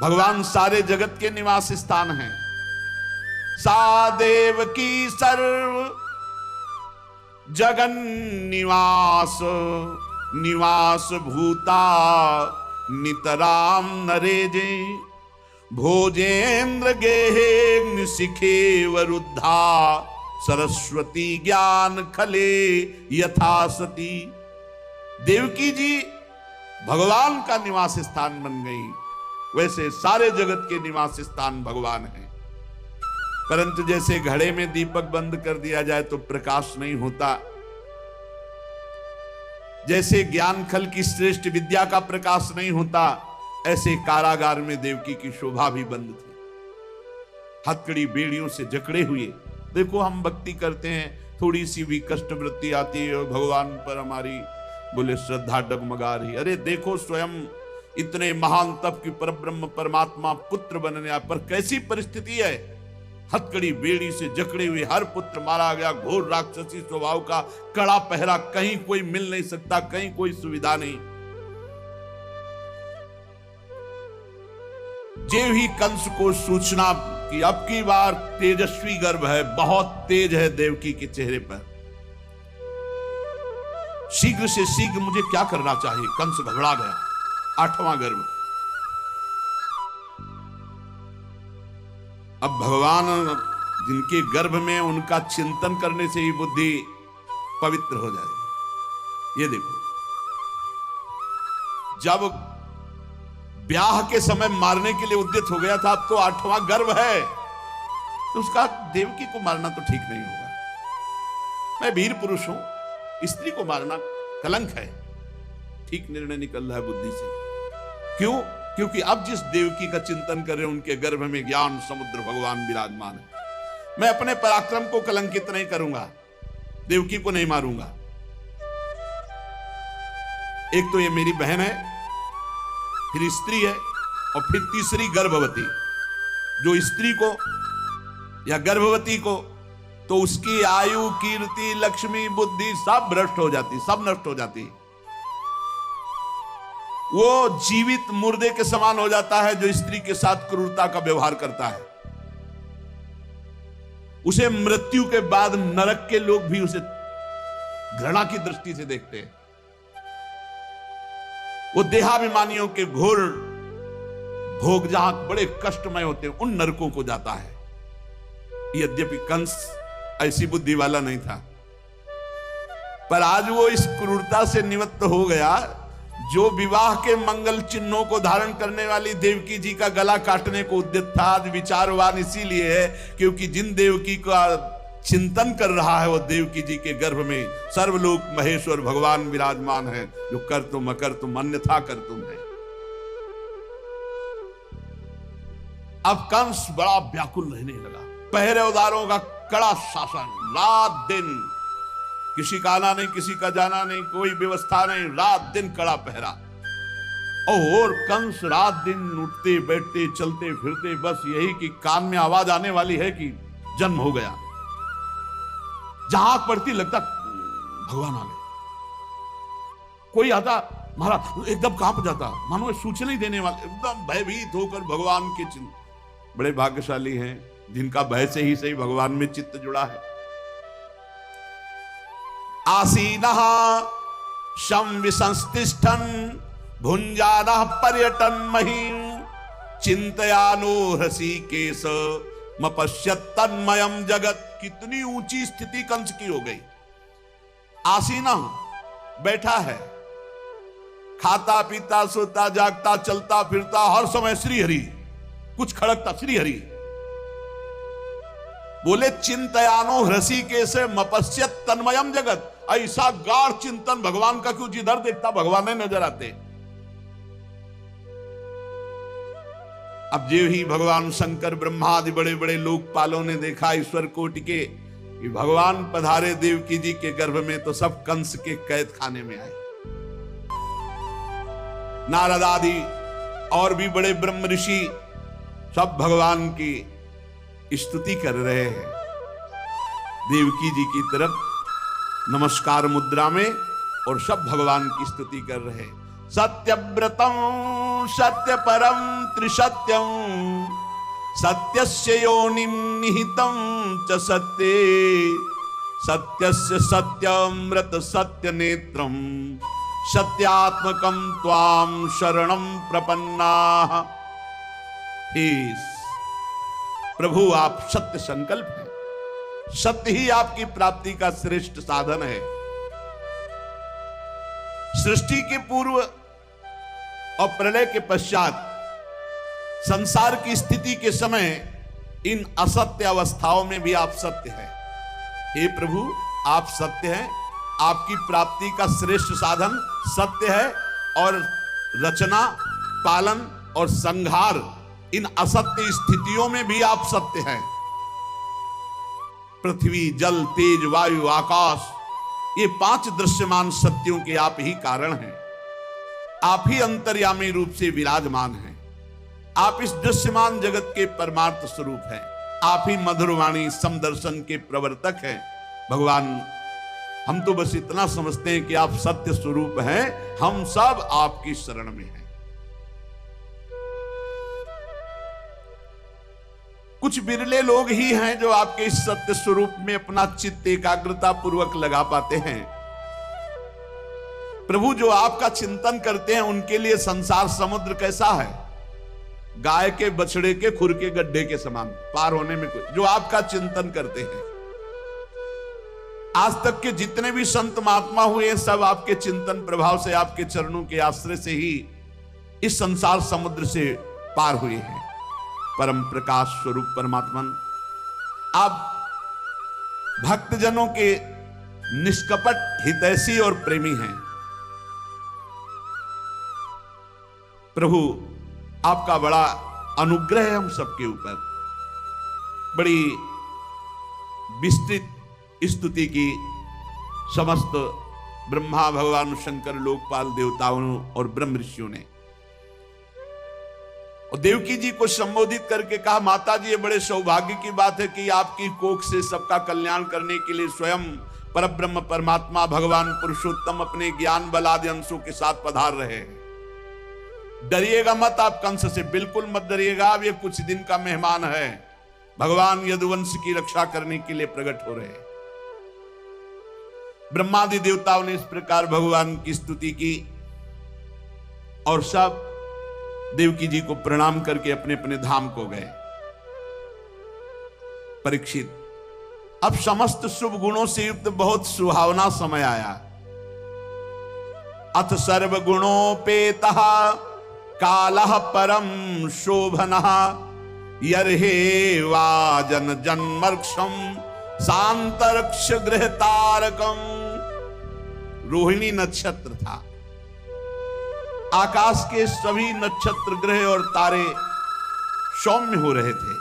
भगवान सारे जगत के निवास स्थान हैं। सा देवकी सर्व जगन निवास, निवास भूता नितराम नरेजे, भोजेन्द्र गेहे सिखे वरुद्धा, सरस्वती ज्ञान खले यथा सती। देवकी जी भगवान का निवास स्थान बन गई। वैसे सारे जगत के निवास स्थान भगवान है। परंतु जैसे घड़े में दीपक बंद कर दिया जाए तो प्रकाश नहीं होता, जैसे ज्ञान खल की श्रेष्ठ विद्या का प्रकाश नहीं होता, ऐसे कारागार में देवकी की शोभा भी बंद थी, हथकड़ी बेड़ियों से जकड़े हुए। देखो हम भक्ति करते हैं, थोड़ी सी भी कष्ट वृत्ति आती है और भगवान पर हमारी बोले श्रद्धा डगमगा रही। अरे देखो स्वयं इतने महान तप की परब्रह्म परमात्मा पुत्र बनने पर कैसी परिस्थिति है, हथकड़ी बेड़ी से जकड़े हुए हर पुत्र मारा गया, घोर राक्षसी स्वभाव का, कड़ा पहरा, कहीं कोई मिल नहीं सकता, कहीं कोई सुविधा नहीं। जे ही कंस को सूचना कि अब की बार तेजस्वी गर्भ है, बहुत तेज है देवकी के चेहरे पर, शीघ्र से शीघ्र मुझे क्या करना चाहिए। कंस घबरा गया। 8वां गर्भ। अब भगवान जिनके गर्भ में, उनका चिंतन करने से ही बुद्धि पवित्र हो जाएगी। ये देखो, जब ब्याह के समय मारने के लिए उद्यत हो गया था, अब तो 8वां गर्भ है, तो उसका देवकी को मारना तो ठीक नहीं होगा। मैं वीर पुरुष हूं, स्त्री को मारना कलंक है। ठीक निर्णय निकल रहा है बुद्धि से। क्यों? क्योंकि अब जिस देवकी का चिंतन कर रहे हैं, उनके गर्भ में ज्ञान समुद्र भगवान विराजमान है। मैं अपने पराक्रम को कलंकित नहीं करूंगा, देवकी को नहीं मारूंगा। एक तो ये मेरी बहन है, फिर स्त्री है, और फिर तीसरी गर्भवती। जो स्त्री को या गर्भवती को, तो उसकी आयु, कीर्ति, लक्ष्मी, बुद्धि सब भ्रष्ट हो जाती, सब नष्ट हो जाती। वो जीवित मुर्दे के समान हो जाता है जो स्त्री के साथ क्रूरता का व्यवहार करता है। उसे मृत्यु के बाद नरक के लोग भी उसे घृणा की दृष्टि से देखते हैं। वो देहाभिमानियों के घोर भोग जहां बड़े कष्टमय होते हैं, उन नरकों को जाता है। यद्यपि कंस ऐसी बुद्धि वाला नहीं था, पर आज वो इस क्रूरता से निवृत्त हो गया। जो विवाह के मंगल चिन्हों को धारण करने वाली देवकी जी का गला काटने को उद्यत था, आज विचारवान इसीलिए है क्योंकि जिन देवकी का चिंतन कर रहा है, वो देवकी जी के गर्भ में सर्वलोक महेश्वर भगवान विराजमान है, जो कर तुम अकर तुम अन्यथा कर तुम है। अब कंस बड़ा व्याकुल रहने लगा। पहरेदारों का कड़ा शासन, रात दिन, किसी का आना नहीं, किसी का जाना नहीं, कोई व्यवस्था नहीं, रात दिन कड़ा पहरा। और कंस रात दिन उठते बैठते चलते फिरते, बस यही कि कान में आवाज आने वाली है कि जन्म हो गया। जहां पड़ती लगता भगवान आ गए। कोई आता, महाराज एकदम कांप जाता, मानो सूचना ही देने वाले, एकदम भयभीत होकर भगवान के चिन्ह। बड़े भाग्यशाली हैं जिनका भय से ही सही भगवान में चित्त जुड़ा है। आसीनः संविसंस्तिष्ठन् भुञ्जानः पर्यटन् महीम् चिन्तयानो हृषीकेश मपश्यत् तन्मयम् जगत। कितनी ऊंची स्थिति कंस की हो गई। आसीनः बैठा है, खाता पीता सोता जागता चलता फिरता, हर समय श्री हरि, कुछ खड़कता श्री हरि। बोले चिंतयानो हृषीकेश मपश्यत् तन्मयम् जगत। ऐसा गाढ़ चिंतन भगवान का क्यों, जिधर देखता भगवान नहीं नजर आते। अब जो ही भगवान शंकर ब्रह्मादि बड़े बड़े लोकपालों ने देखा ईश्वर कोटि के कि भगवान पधारे देवकी जी के गर्भ में, तो सब कंस के कैद खाने में आए। नारद आदि और भी बड़े ब्रह्म ऋषि सब भगवान की स्तुति कर रहे हैं। देवकी जी की तरफ नमस्कार मुद्रा में, और सब भगवान की स्तुति कर रहे हैं। सत्यव्रतम सत्य परम त्रिसत्यम सत्यस्य योनिम निहितम च सत्ये सत्यस्य सत्यमृत सत्य नेत्रम सत्यात्मकम त्वाम शरणम प्रपन्नाः। प्रभु आप सत्य संकल्प हैं, सत्य ही आपकी प्राप्ति का श्रेष्ठ साधन है। सृष्टि के पूर्व और प्रलय के पश्चात संसार की स्थिति के समय इन असत्य अवस्थाओं में भी आप सत्य हैं। हे प्रभु आप सत्य हैं, आपकी प्राप्ति का श्रेष्ठ साधन सत्य है, और रचना पालन और संहार, इन असत्य स्थितियों में भी आप सत्य हैं। पृथ्वी, जल, तेज, वायु, आकाश, ये 5 दृश्यमान सत्यों के आप ही कारण हैं। आप ही अंतर्यामी रूप से विराजमान हैं। आप इस दृश्यमान जगत के परमार्थ स्वरूप हैं। आप ही मधुरवाणी समदर्शन के प्रवर्तक हैं। भगवान, हम तो बस इतना समझते हैं कि आप सत्य स्वरूप हैं। हम सब आपकी शरण में हैं। कुछ बिरले लोग ही हैं जो आपके इस सत्य स्वरूप में अपना चित्त एकाग्रता पूर्वक लगा पाते हैं। प्रभु, जो आपका चिंतन करते हैं उनके लिए संसार समुद्र कैसा है? गाय के बछड़े के खुर के गड्ढे के समान, पार होने में कोई, जो आपका चिंतन करते हैं। आज तक के जितने भी संत महात्मा हुए, सब आपके चिंतन प्रभाव से, आपके चरणों के आश्रय से ही इस संसार समुद्र से पार हुए हैं। परम प्रकाश स्वरूप परमात्मन, आप भक्तजनों के निष्कपट हितैषी और प्रेमी हैं। प्रभु, आपका बड़ा अनुग्रह है हम सबके ऊपर। बड़ी विस्तृत स्तुति की समस्त ब्रह्मा, भगवान शंकर, लोकपाल देवताओं और ब्रह्म ऋषियों ने। और देवकी जी को संबोधित करके कहा, माता जी, ये बड़े सौभाग्य की बात है कि आपकी कोख से सबका कल्याण करने के लिए स्वयं परब्रह्म परमात्मा भगवान पुरुषोत्तम अपने ज्ञान बल आदि अंशों के साथ पधार रहे हैं। डरिएगा मत आप कंस से, बिल्कुल मत डरिएगा। अब ये कुछ दिन का मेहमान है। भगवान यदुवंश की रक्षा करने के लिए प्रकट हो रहे हैं। ब्रह्मादि देवताओं ने इस प्रकार भगवान की स्तुति की और सब देवकी जी को प्रणाम करके अपने अपने धाम को गए। परीक्षित, अब समस्त शुभ गुणों से युक्त बहुत सुहावना समय आया। अथ सर्व गुणोपेतः कालः परम शोभनः यर्हे वाजन जन्मर्क्षम शांतरक्ष गृह तारकम। रोहिणी नक्षत्र था। आकाश के सभी नक्षत्र, ग्रह और तारे सौम्य हो रहे थे।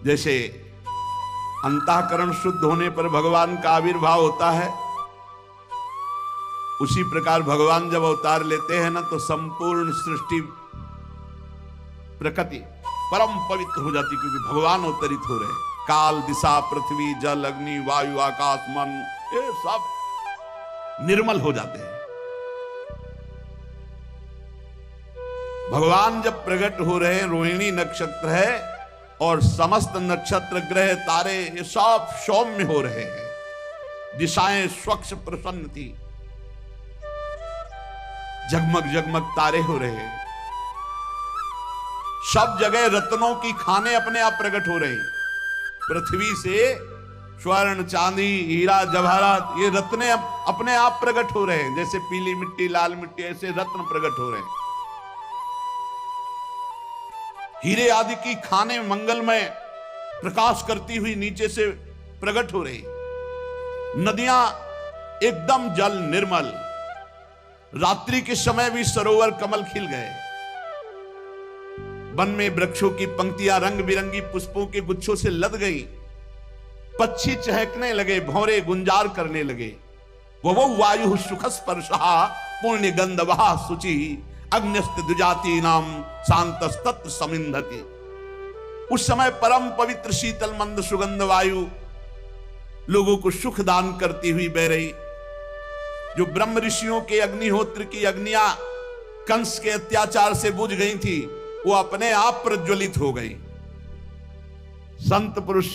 जैसे अंतःकरण शुद्ध होने पर भगवान का आविर्भाव होता है, उसी प्रकार भगवान जब अवतार लेते हैं ना, तो संपूर्ण सृष्टि प्रकृति परम पवित्र हो जाती, क्योंकि भगवान अवतरित हो रहे हैं। काल, दिशा, पृथ्वी, जल, अग्नि, वायु, आकाश, मन, ये सब निर्मल हो जाते हैं। भगवान जब प्रकट हो रहे हैं, रोहिणी नक्षत्र है और समस्त नक्षत्र, ग्रह, तारे ये सब सौम्य हो रहे हैं। दिशाएं स्वच्छ प्रसन्न थी। जगमग जगमग तारे हो रहे हैं। सब जगह रत्नों की खाने अपने आप प्रकट हो रहे हैं। पृथ्वी से स्वर्ण, चांदी, हीरा, जवाहरात, ये रत्ने अपने आप प्रकट हो रहे हैं। जैसे पीली मिट्टी, लाल मिट्टी, ऐसे रत्न प्रकट हो रहे हैं। हीरे आदि की खाने मंगलमय प्रकाश करती हुई नीचे से प्रकट हो रही। नदियां एकदम जल निर्मल। रात्रि के समय भी सरोवर कमल खिल गए। वन में वृक्षों की पंक्तियां रंग बिरंगी पुष्पों के गुच्छों से लद गई। पक्षी चहकने लगे, भौरे गुंजार करने लगे। वो वायु सुख स्पर्शा पुण्य गंधवा शुचि अग्निस्त द्विजाति नाम शांतस्तत्र समिंधति। उस समय परम पवित्र शीतल मंद सुगंध वायु लोगों को सुख दान करती हुई बह रही। जो ब्रह्म ऋषियों के अग्निहोत्र की अग्नियां कंस के अत्याचार से बुझ गई थी, वो अपने आप प्रज्वलित हो गई। संत पुरुष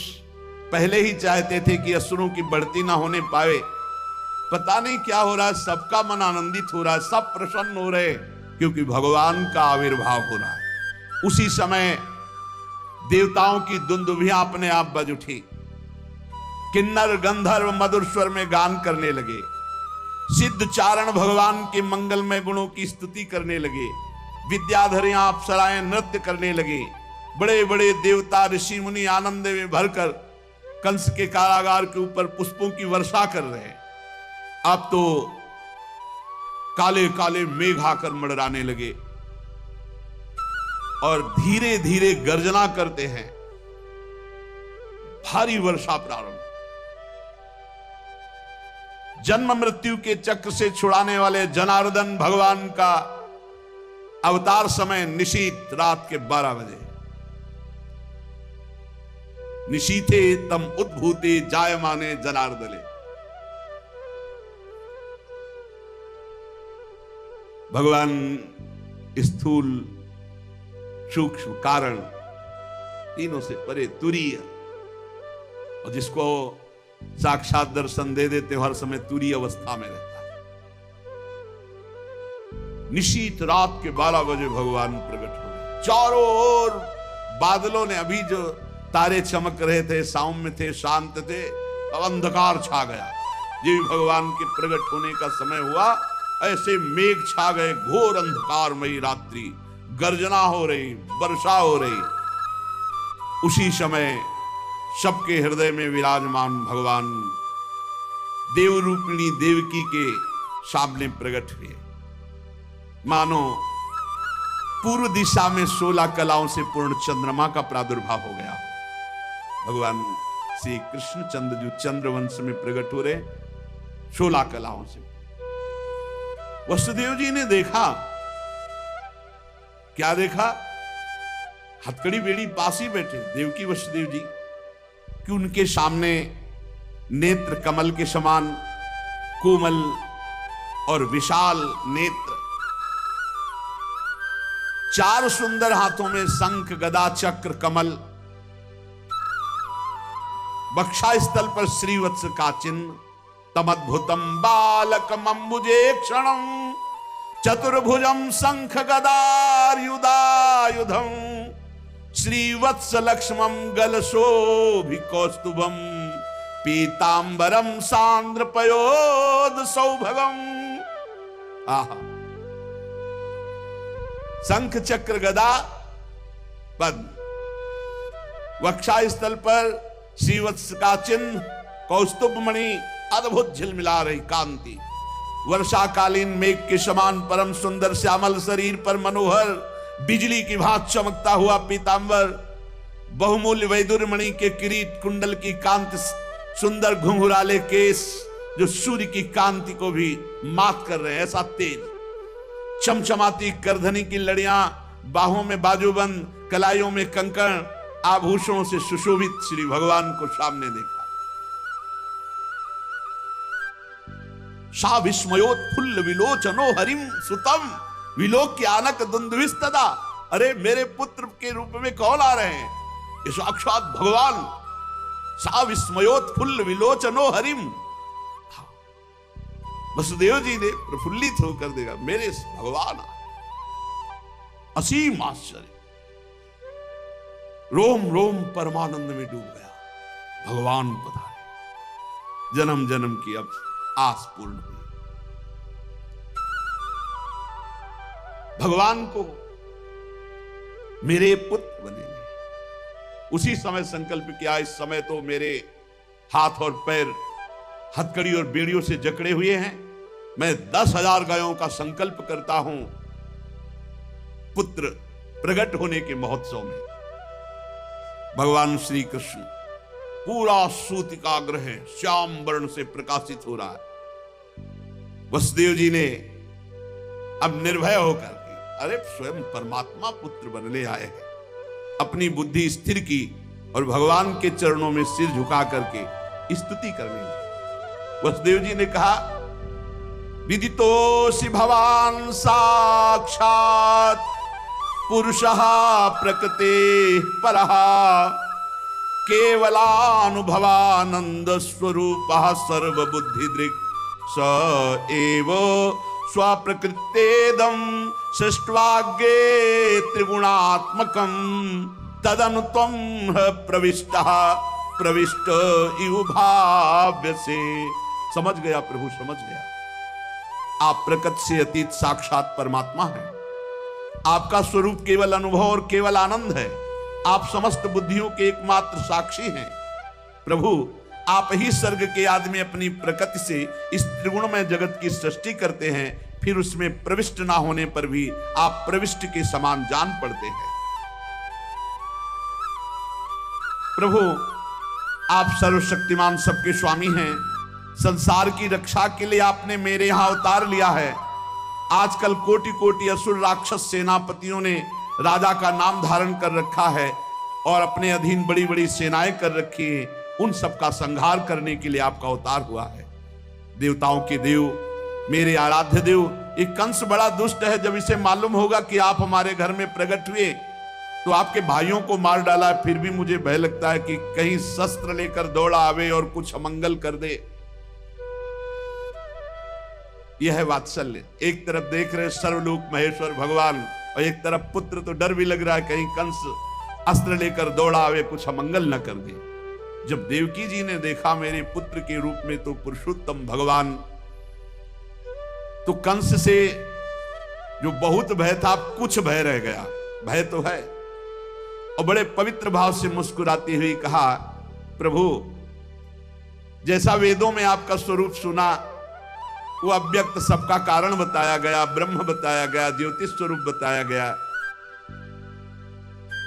पहले ही चाहते थे कि असुरों की बढ़ती ना होने पाए। पता नहीं क्या हो रहा है, सबका मन आनंदित हो रहा है, सब प्रसन्न हो रहे, क्योंकि भगवान का आविर्भाव हो रहा है। उसी समय देवताओं की दुंदुभियां अपने आप बज उठी। किन्नर गंधर्व मधुर स्वर में गान करने लगे। सिद्ध चारण भगवान के मंगलमय गुणों की स्तुति करने लगे। विद्याधरियां अप्सराएं नृत्य करने लगे। बड़े बड़े देवता ऋषि मुनि आनंद में भरकर कंस के कारागार के ऊपर पुष्पों की वर्षा कर रहे हैं। अब तो काले काले मेघ आकर मंडराने लगे और धीरे धीरे गर्जना करते हैं। भारी वर्षा प्रारंभ। जन्म मृत्यु के चक्र से छुड़ाने वाले जनार्दन भगवान का अवतार समय निशीत, रात के 12 बजे। निशीथे तम उद्भूते जायमाने जनार्दले। भगवान स्थूल सूक्ष्म कारण तीनों से परे तुरीय, और जिसको साक्षात दर्शन दे देते हर समय तुरीय अवस्था में रहता है। निशीत रात के 12 बजे भगवान प्रकट हो गए। चारों ओर बादलों ने, अभी जो तारे चमक रहे थे, सौम्य थे, शांत थे, अब अंधकार छा गया। ये भगवान के प्रकट होने का समय हुआ, ऐसे मेघ छा गए, घोर अंधकारमयी रात्रि, गर्जना हो रही, वर्षा हो रही। उसी समय सबके हृदय में विराजमान भगवान देवरूपिणी देवकी के सामने प्रकट हुए। मानो पूर्व दिशा में 16 कलाओं से पूर्ण चंद्रमा का प्रादुर्भाव हो गया। भगवान श्री कृष्ण चंद्र जो चंद्रवंश में प्रकट हो रहे 16 कलाओं से। वसुदेव जी ने देखा, क्या देखा? हथकड़ी बेड़ी पास ही बैठे देवकी वसुदेव जी, कि उनके सामने नेत्र कमल के समान कोमल और विशाल नेत्र, 4 सुंदर हाथों में शंख गदा चक्र कमल, बक्षा स्थल पर श्रीवत्स का चिन्ह, तमद्भुतम बालकमंबुजे क्षणम, चतुर्भुजम शंख गदायुधायुधम, श्रीवत्स लक्ष्मम गलशोभिकौस्तुभम, पीतांबरम सांद्र पयोद सौभगम। आहा, शंख चक्र गदा पद्म, वक्षा स्थल पर श्रीवत्स का चिन्ह, कौस्तुभ मणि, अद्भुत झिलमिला रही कांति, वर्षाकालीन मेघ के समान परम सुंदर श्यामल शरीर पर मनोहर बिजली की भांति चमकता हुआ पीतांबर, बहुमूल्य वैदुर्य मणि के किरीट कुंडल की कांति, सुंदर घुंघराले केस जो सूर्य की कांति को भी मात कर रहे हैं, ऐसा तेज, चमचमाती करधनी की लड़ियां, बाहों में बाजूबंद, कलाइयों में कंकण, आभूषणों से सुशोभित श्री भगवान को सामने देखा। सा विस्मयोत्फुल्ल विलोचनो हरिम सुतम विलोक्यानक दुंदुभिस्तदा। अरे मेरे पुत्र के रूप में कौन आ रहे हैं? ये साक्षात भगवान। सा विस्मयोत्फुल्ल विलोचनो हरिम। वसुदेव जी ने प्रफुल्लित होकर देखा, मेरे भगवान। असीम आश्चर्य, रोम रोम परमानंद में डूब गया। भगवान पधारे, जन्म जन्म की अब आस पूर्ण हुई। भगवान को मेरे पुत्र बनेंगे। उसी समय संकल्प किया, इस समय तो मेरे हाथ और पैर हथकड़ी और बेड़ियों से जकड़े हुए हैं, मैं 10,000 गायों का संकल्प करता हूं पुत्र प्रकट होने के महोत्सव में। भगवान श्री कृष्ण पूरा सूतिकाग्र है, श्याम वर्ण से प्रकाशित हो रहा है। वसुदेव जी ने अब निर्भय होकर के, अरे स्वयं परमात्मा पुत्र बनने आए हैं, अपनी बुद्धि स्थिर की और भगवान के चरणों में सिर झुका करके स्तुति करने लगे। वसुदेव जी ने कहा, विदितोऽसि भवान साक्षात् पुरुषः प्रकृते परः, केवलानुभवानंद स्वरूपः सर्वबुद्धिदृक्, स एव स्वप्रकृतेदं सृष्ट्वाग्रे त्रिगुणात्मकं, तदनु त्वं प्रविष्टः प्रविष्ट इव भाव्यसे। समझ गया प्रभु, समझ गया। आप प्रकृति से अतीत साक्षात परमात्मा हैं। आपका स्वरूप केवल अनुभव और केवल आनंद है। आप समस्त बुद्धियों के एकमात्र साक्षी हैं। प्रभु, आप ही स्वर्ग के आदि में अपनी प्रकृति से इस त्रिगुणमय जगत की सृष्टि करते हैं, फिर उसमें प्रविष्ट ना होने पर भी आप प्रविष्ट के समान जान पड़ते हैं। प्रभु, आप सर्वशक्तिमान सबके स्वामी हैं। संसार की रक्षा के लिए आपने मेरे यहां अवतार लिया है। आजकल कोटि कोटि असुर राक्षस सेनापतियों ने राजा का नाम धारण कर रखा है और अपने अधीन बड़ी बड़ी सेनाएं कर रखी हैं। उन सबका संहार करने के लिए आपका अवतार हुआ है। देवताओं के देव, मेरे आराध्य देव, ये कंस बड़ा दुष्ट है। जब इसे मालूम होगा कि आप हमारे घर में प्रकट हुए तो आपके भाइयों को मार डाला। फिर भी मुझे भय लगता है कि कहीं शस्त्र लेकर दौड़ा आवे और कुछ अमंगल कर दे। यह है वात्सल्य। एक तरफ देख रहे सर्वलोक महेश्वर भगवान और एक तरफ पुत्र, तो डर भी लग रहा है कहीं कंस अस्त्र लेकर दौड़ा आवे, कुछ अमंगल न कर दे। जब देवकी जी ने देखा मेरे पुत्र के रूप में तो पुरुषोत्तम भगवान, तो कंस से जो बहुत भय था कुछ भय रह गया। भय तो है। और बड़े पवित्र भाव से मुस्कुराती हुई कहा, प्रभु, जैसा वेदों में आपका स्वरूप सुना वो अव्यक्त सबका कारण बताया गया, ब्रह्म बताया गया, ज्योतिष स्वरूप बताया गया,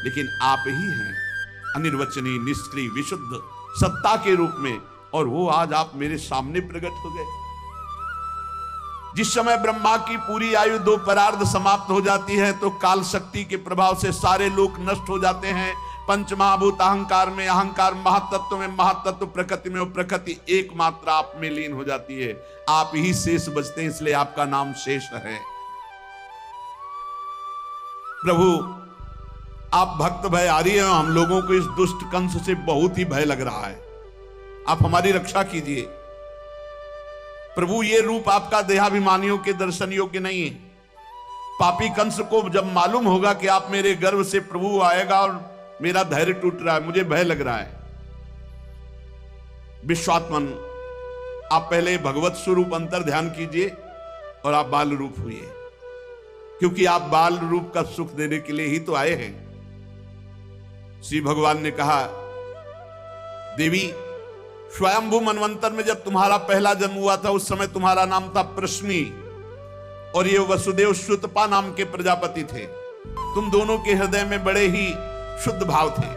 लेकिन आप ही हैं अनिर्वचनीय, निष्क्रिय, विशुद्ध सत्ता के रूप में। और वो आज आप मेरे सामने प्रकट हो गए। जिस समय ब्रह्मा की पूरी आयु 2 परार्ध समाप्त हो जाती है तो काल शक्ति के प्रभाव से सारे लोक नष्ट हो जाते हैं। पंच महाभूत अहंकार में अहंकार, महातत्व में महातत्व, प्रकृति में प्रकृति एकमात्र आप में लीन हो जाती है। आप ही शेष बचते हैं, इसलिए आपका नाम शेष है। प्रभु, आप भक्त भय आ रही है। हम लोगों को इस दुष्ट कंस से बहुत ही भय लग रहा है। आप हमारी रक्षा कीजिए। प्रभु, ये रूप आपका देहाभिमानियों के दर्शन योग्य नहीं है। पापी कंस को जब मालूम होगा कि आप मेरे गर्भ से प्रभु आएगा, और मेरा धैर्य टूट रहा है, मुझे भय लग रहा है। विश्वात्मन, आप पहले भगवत स्वरूप अंतर ध्यान कीजिए और आप बाल रूप हुए, क्योंकि आप बाल रूप का सुख देने के लिए ही तो आए हैं। श्री भगवान ने कहा, देवी, स्वयंभू मनवंतर में जब तुम्हारा पहला जन्म हुआ था उस समय तुम्हारा नाम था प्रश्नी और ये वसुदेव श्रुतपा नाम के प्रजापति थे। तुम दोनों के हृदय में बड़े ही शुद्ध भाव थे।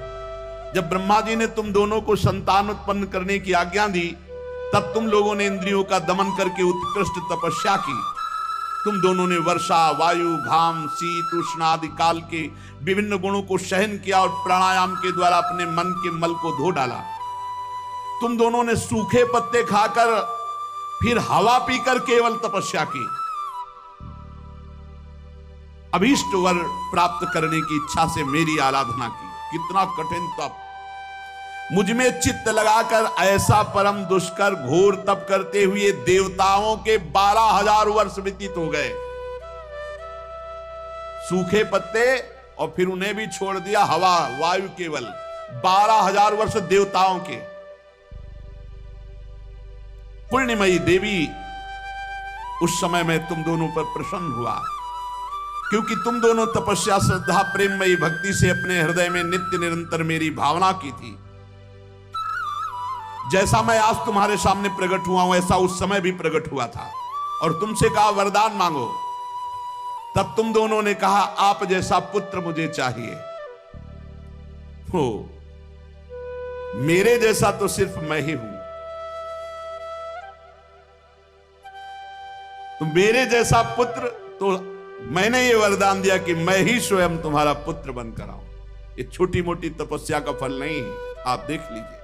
जब ब्रह्मा जी ने तुम दोनों को संतान उत्पन्न करने की आज्ञा दी तब तुम लोगों ने इंद्रियों का दमन करके उत्कृष्ट तपस्या की। तुम दोनों ने वर्षा, वायु, घाम, शीत, उष्ण आदि काल के विभिन्न गुणों को सहन किया और प्राणायाम के द्वारा अपने मन के मल को धो डाला। तुम दोनों ने सूखे पत्ते खाकर फिर हवा पीकर केवल तपस्या की। अभीष्ट वर प्राप्त करने की इच्छा से मेरी आराधना की। कितना कठिन तप! मुझ में चित्त लगाकर ऐसा परम दुष्कर घोर तप करते हुए देवताओं के 12,000 वर्ष व्यतीत हो गए। सूखे पत्ते और फिर उन्हें भी छोड़ दिया, हवा, वायु, केवल 12,000 वर्ष देवताओं के। पुण्यमयी देवी, उस समय मैं तुम दोनों पर प्रसन्न हुआ, क्योंकि तुम दोनों तपस्या, श्रद्धा, प्रेममयी भक्ति से अपने हृदय में नित्य निरंतर मेरी भावना की थी। जैसा मैं आज तुम्हारे सामने प्रकट हुआ हूं ऐसा उस समय भी प्रकट हुआ था और तुमसे कहा वरदान मांगो। तब तुम दोनों ने कहा, आप जैसा पुत्र मुझे चाहिए। हो, मेरे जैसा तो सिर्फ मैं ही हूं। तो मेरे जैसा पुत्र, तो मैंने ये वरदान दिया कि मैं ही स्वयं तुम्हारा पुत्र बनकर आऊं। ये छोटी मोटी तपस्या का फल नहीं है, आप देख लीजिए।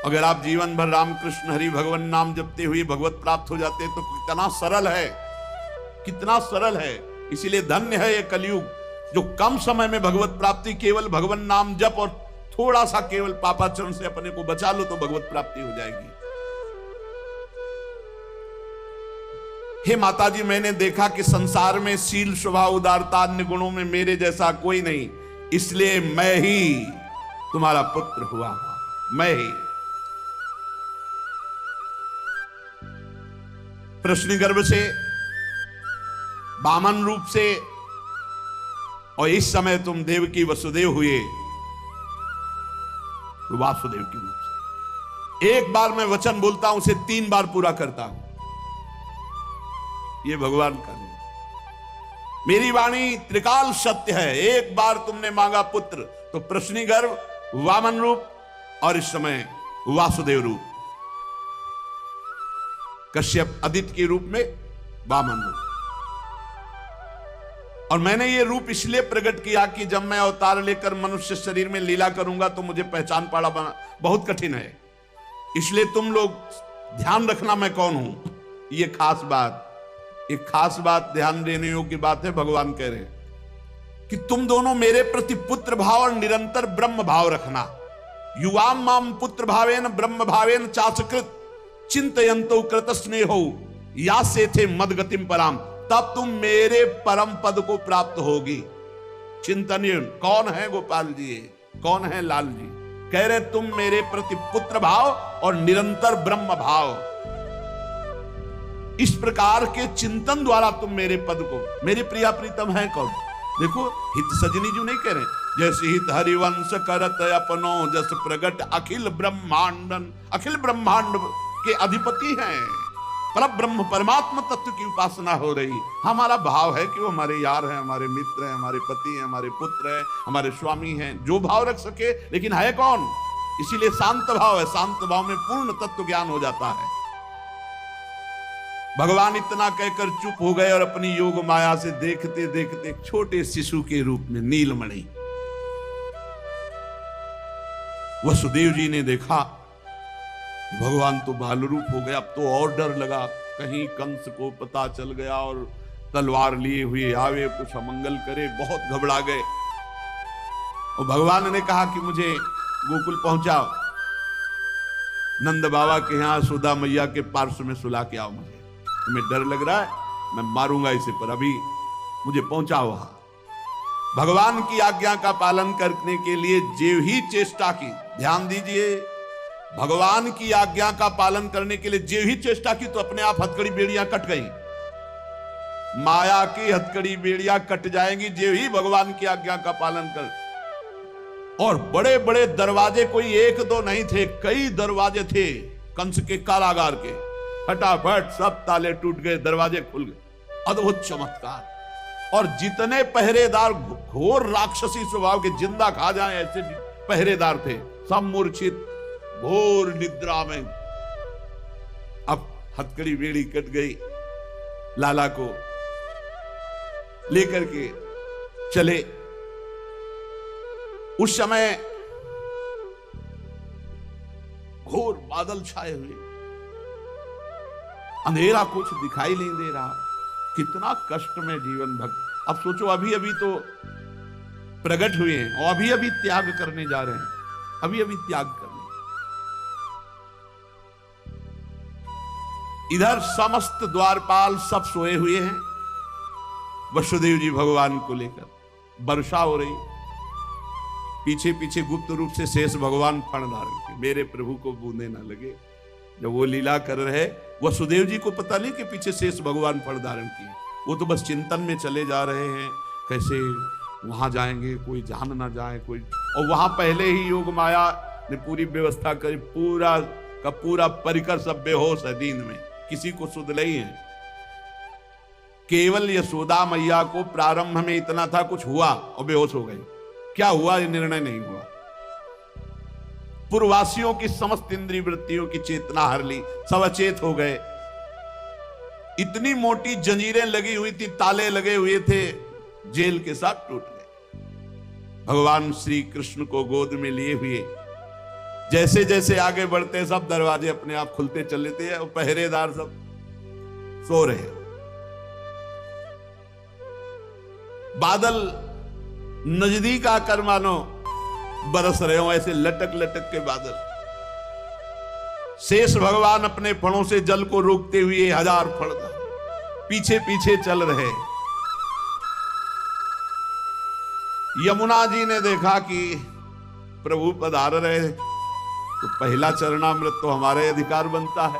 अगर आप जीवन भर रामकृष्ण हरि भगवान नाम जपते हुए भगवत प्राप्त हो जाते तो कितना सरल है, कितना सरल है। इसीलिए धन्य है ये कलयुग जो कम समय में भगवत प्राप्ति, केवल भगवान नाम जप और थोड़ा सा केवल पापाचरण से अपने को बचा लो तो भगवत प्राप्ति हो जाएगी। हे माता जी, मैंने देखा कि संसार में शील, स्वभाव, उदारता, अन्य गुणों में मेरे जैसा कोई नहीं, इसलिए मैं ही तुम्हारा पुत्र हुआ हूं। मैं ही प्रश्न गर्भ से, वामन रूप से, और इस समय तुम देवकी वसुदेव हुए वासुदेव के रूप से। एक बार मैं वचन बोलता हूं उसे 3 बार पूरा करता हूं। ये भगवान का नियम। मेरी वाणी त्रिकाल सत्य है। एक बार तुमने मांगा पुत्र तो प्रश्नि गर्भ, वामन रूप और इस समय वासुदेव रूप, कश्यप आदित्य के रूप में वामन रूप। और मैंने ये रूप इसलिए प्रकट किया कि जब मैं अवतार लेकर मनुष्य शरीर में लीला करूंगा तो मुझे पहचान पाना बहुत कठिन है। इसलिए तुम लोग ध्यान रखना मैं कौन हूं। ये खास बात, एक खास बात ध्यान देने योग्य बात है। भगवान कह रहे हैं कि तुम दोनों मेरे प्रति पुत्र भाव और निरंतर ब्रह्म भाव रखना। युवाम माम पुत्र भावेन ब्रह्म भावेन चाचकृत चिंतयंतो कृत स्नेहो या से थे मदगतिम पराम, तब तुम मेरे परम पद को प्राप्त होगी। चिंतनीय कौन है गोपाल जी, कौन है लाल जी? कह रहे तुम मेरे प्रति पुत्र भाव और निरंतर ब्रह्म भाव, इस प्रकार के चिंतन द्वारा तुम मेरे पद को, मेरे प्रिया प्रीतम है कौन? देखो हित सजनी जी नहीं कह रहे, जैसे हित हरिवंश करत अपनो जस प्रगट अखिल ब्रह्मांडन, अखिल ब्रह्मांड के अधिपति हैं। पर ब्रह्म परमात्मा तत्व की उपासना हो रही। हमारा भाव है कि वो हमारे यार हैं, हमारे मित्र हैं, हमारे पति हैं, हमारे पुत्र हैं, हमारे स्वामी हैं, जो भाव रख सके, लेकिन है कौन? इसीलिए शांत भाव है। शांत भाव में पूर्ण तत्व ज्ञान हो जाता है। भगवान इतना कहकर चुप हो गए और अपनी योग माया से देखते देखते छोटे शिशु के रूप में नीलमणि वसुदेव जी ने देखा भगवान तो बाल रूप हो गया। अब तो और डर लगा, कहीं कंस को पता चल गया और तलवार लिए हुए आवे, कुछ अमंगल करे। बहुत घबरा गए और भगवान ने कहा कि मुझे गोकुल पहुंचाओ, नंद बाबा के यहां सुधा मैया के पार्श्व में सुला के आओ। मुझे तुम्हें डर लग रहा है, मैं मारूंगा इसे, पर अभी मुझे पहुंचाओ वहां। भगवान की आज्ञा का पालन करने के लिए जो ही चेष्टा की, ध्यान दीजिए, भगवान की आज्ञा का पालन करने के लिए जो ही चेष्टा की तो अपने आप हथकड़ी बेड़ियां कट गई। माया की हथकड़ी बेड़ियां कट जाएंगी जो ही भगवान की आज्ञा का पालन कर। और बड़े बड़े दरवाजे कोई एक दो नहीं थे, कई दरवाजे थे कंस के कारागार के। फटाफट सब ताले टूट गए, दरवाजे खुल गए। अद्भुत चमत्कार। और जितने पहरेदार घोर राक्षसी स्वभाव के, जिंदा खा जाए ऐसे पहरेदार थे, सब मूर्छित घोर निद्रा में। अब हथकड़ी बेड़ी कट गई, लाला को लेकर के चले। उस समय घोर बादल छाए हुए, अंधेरा, कुछ दिखाई नहीं दे रहा। कितना कष्ट में जीवन भक्त। अब सोचो, अभी अभी तो प्रकट हुए हैं और अभी अभी त्याग करने जा रहे हैं, अभी अभी त्याग करने। इधर समस्त द्वारपाल सब सोए हुए हैं, वसुदेव जी भगवान को लेकर। वर्षा हो रही, पीछे पीछे गुप्त रूप से शेष भगवान फण धारण के, मेरे प्रभु को बूंदे ना लगे। जब वो लीला कर रहे, वसुदेव जी को पता नहीं कि पीछे शेष भगवान फण धारण किए। वो तो बस चिंतन में चले जा रहे हैं, कैसे वहां जाएंगे, कोई जान ना जाए कोई। और वहां पहले ही योग माया ने पूरी व्यवस्था करी, पूरा का पूरा परिकर सब बेहोश है नींद में, किसी को सुध नहीं है। केवल यशोदा मैया को प्रारंभ में इतना था, कुछ हुआ और बेहोश हो गए। क्या हुआ ये निर्णय नहीं हुआ। पूर्ववासियों की समस्त इंद्रिय वृत्तियों की चेतना हर ली, सब अचेत हो गए। इतनी मोटी जंजीरें लगी हुई थी, ताले लगे हुए थे, जेल के साथ टूट गए। भगवान श्री कृष्ण को गोद में लिए हुए जैसे जैसे आगे बढ़ते, सब दरवाजे अपने आप खुलते चले थे और पहरेदार सब सो रहे। बादल नजदीक आकर मानो बरस रहे हो, ऐसे लटक लटक के बादल। शेष भगवान अपने फणों से जल को रोकते हुए हजार फण पीछे पीछे चल रहे। यमुना जी ने देखा कि प्रभु पधार रहे, तो पहला चरणामृत तो हमारे अधिकार बनता है।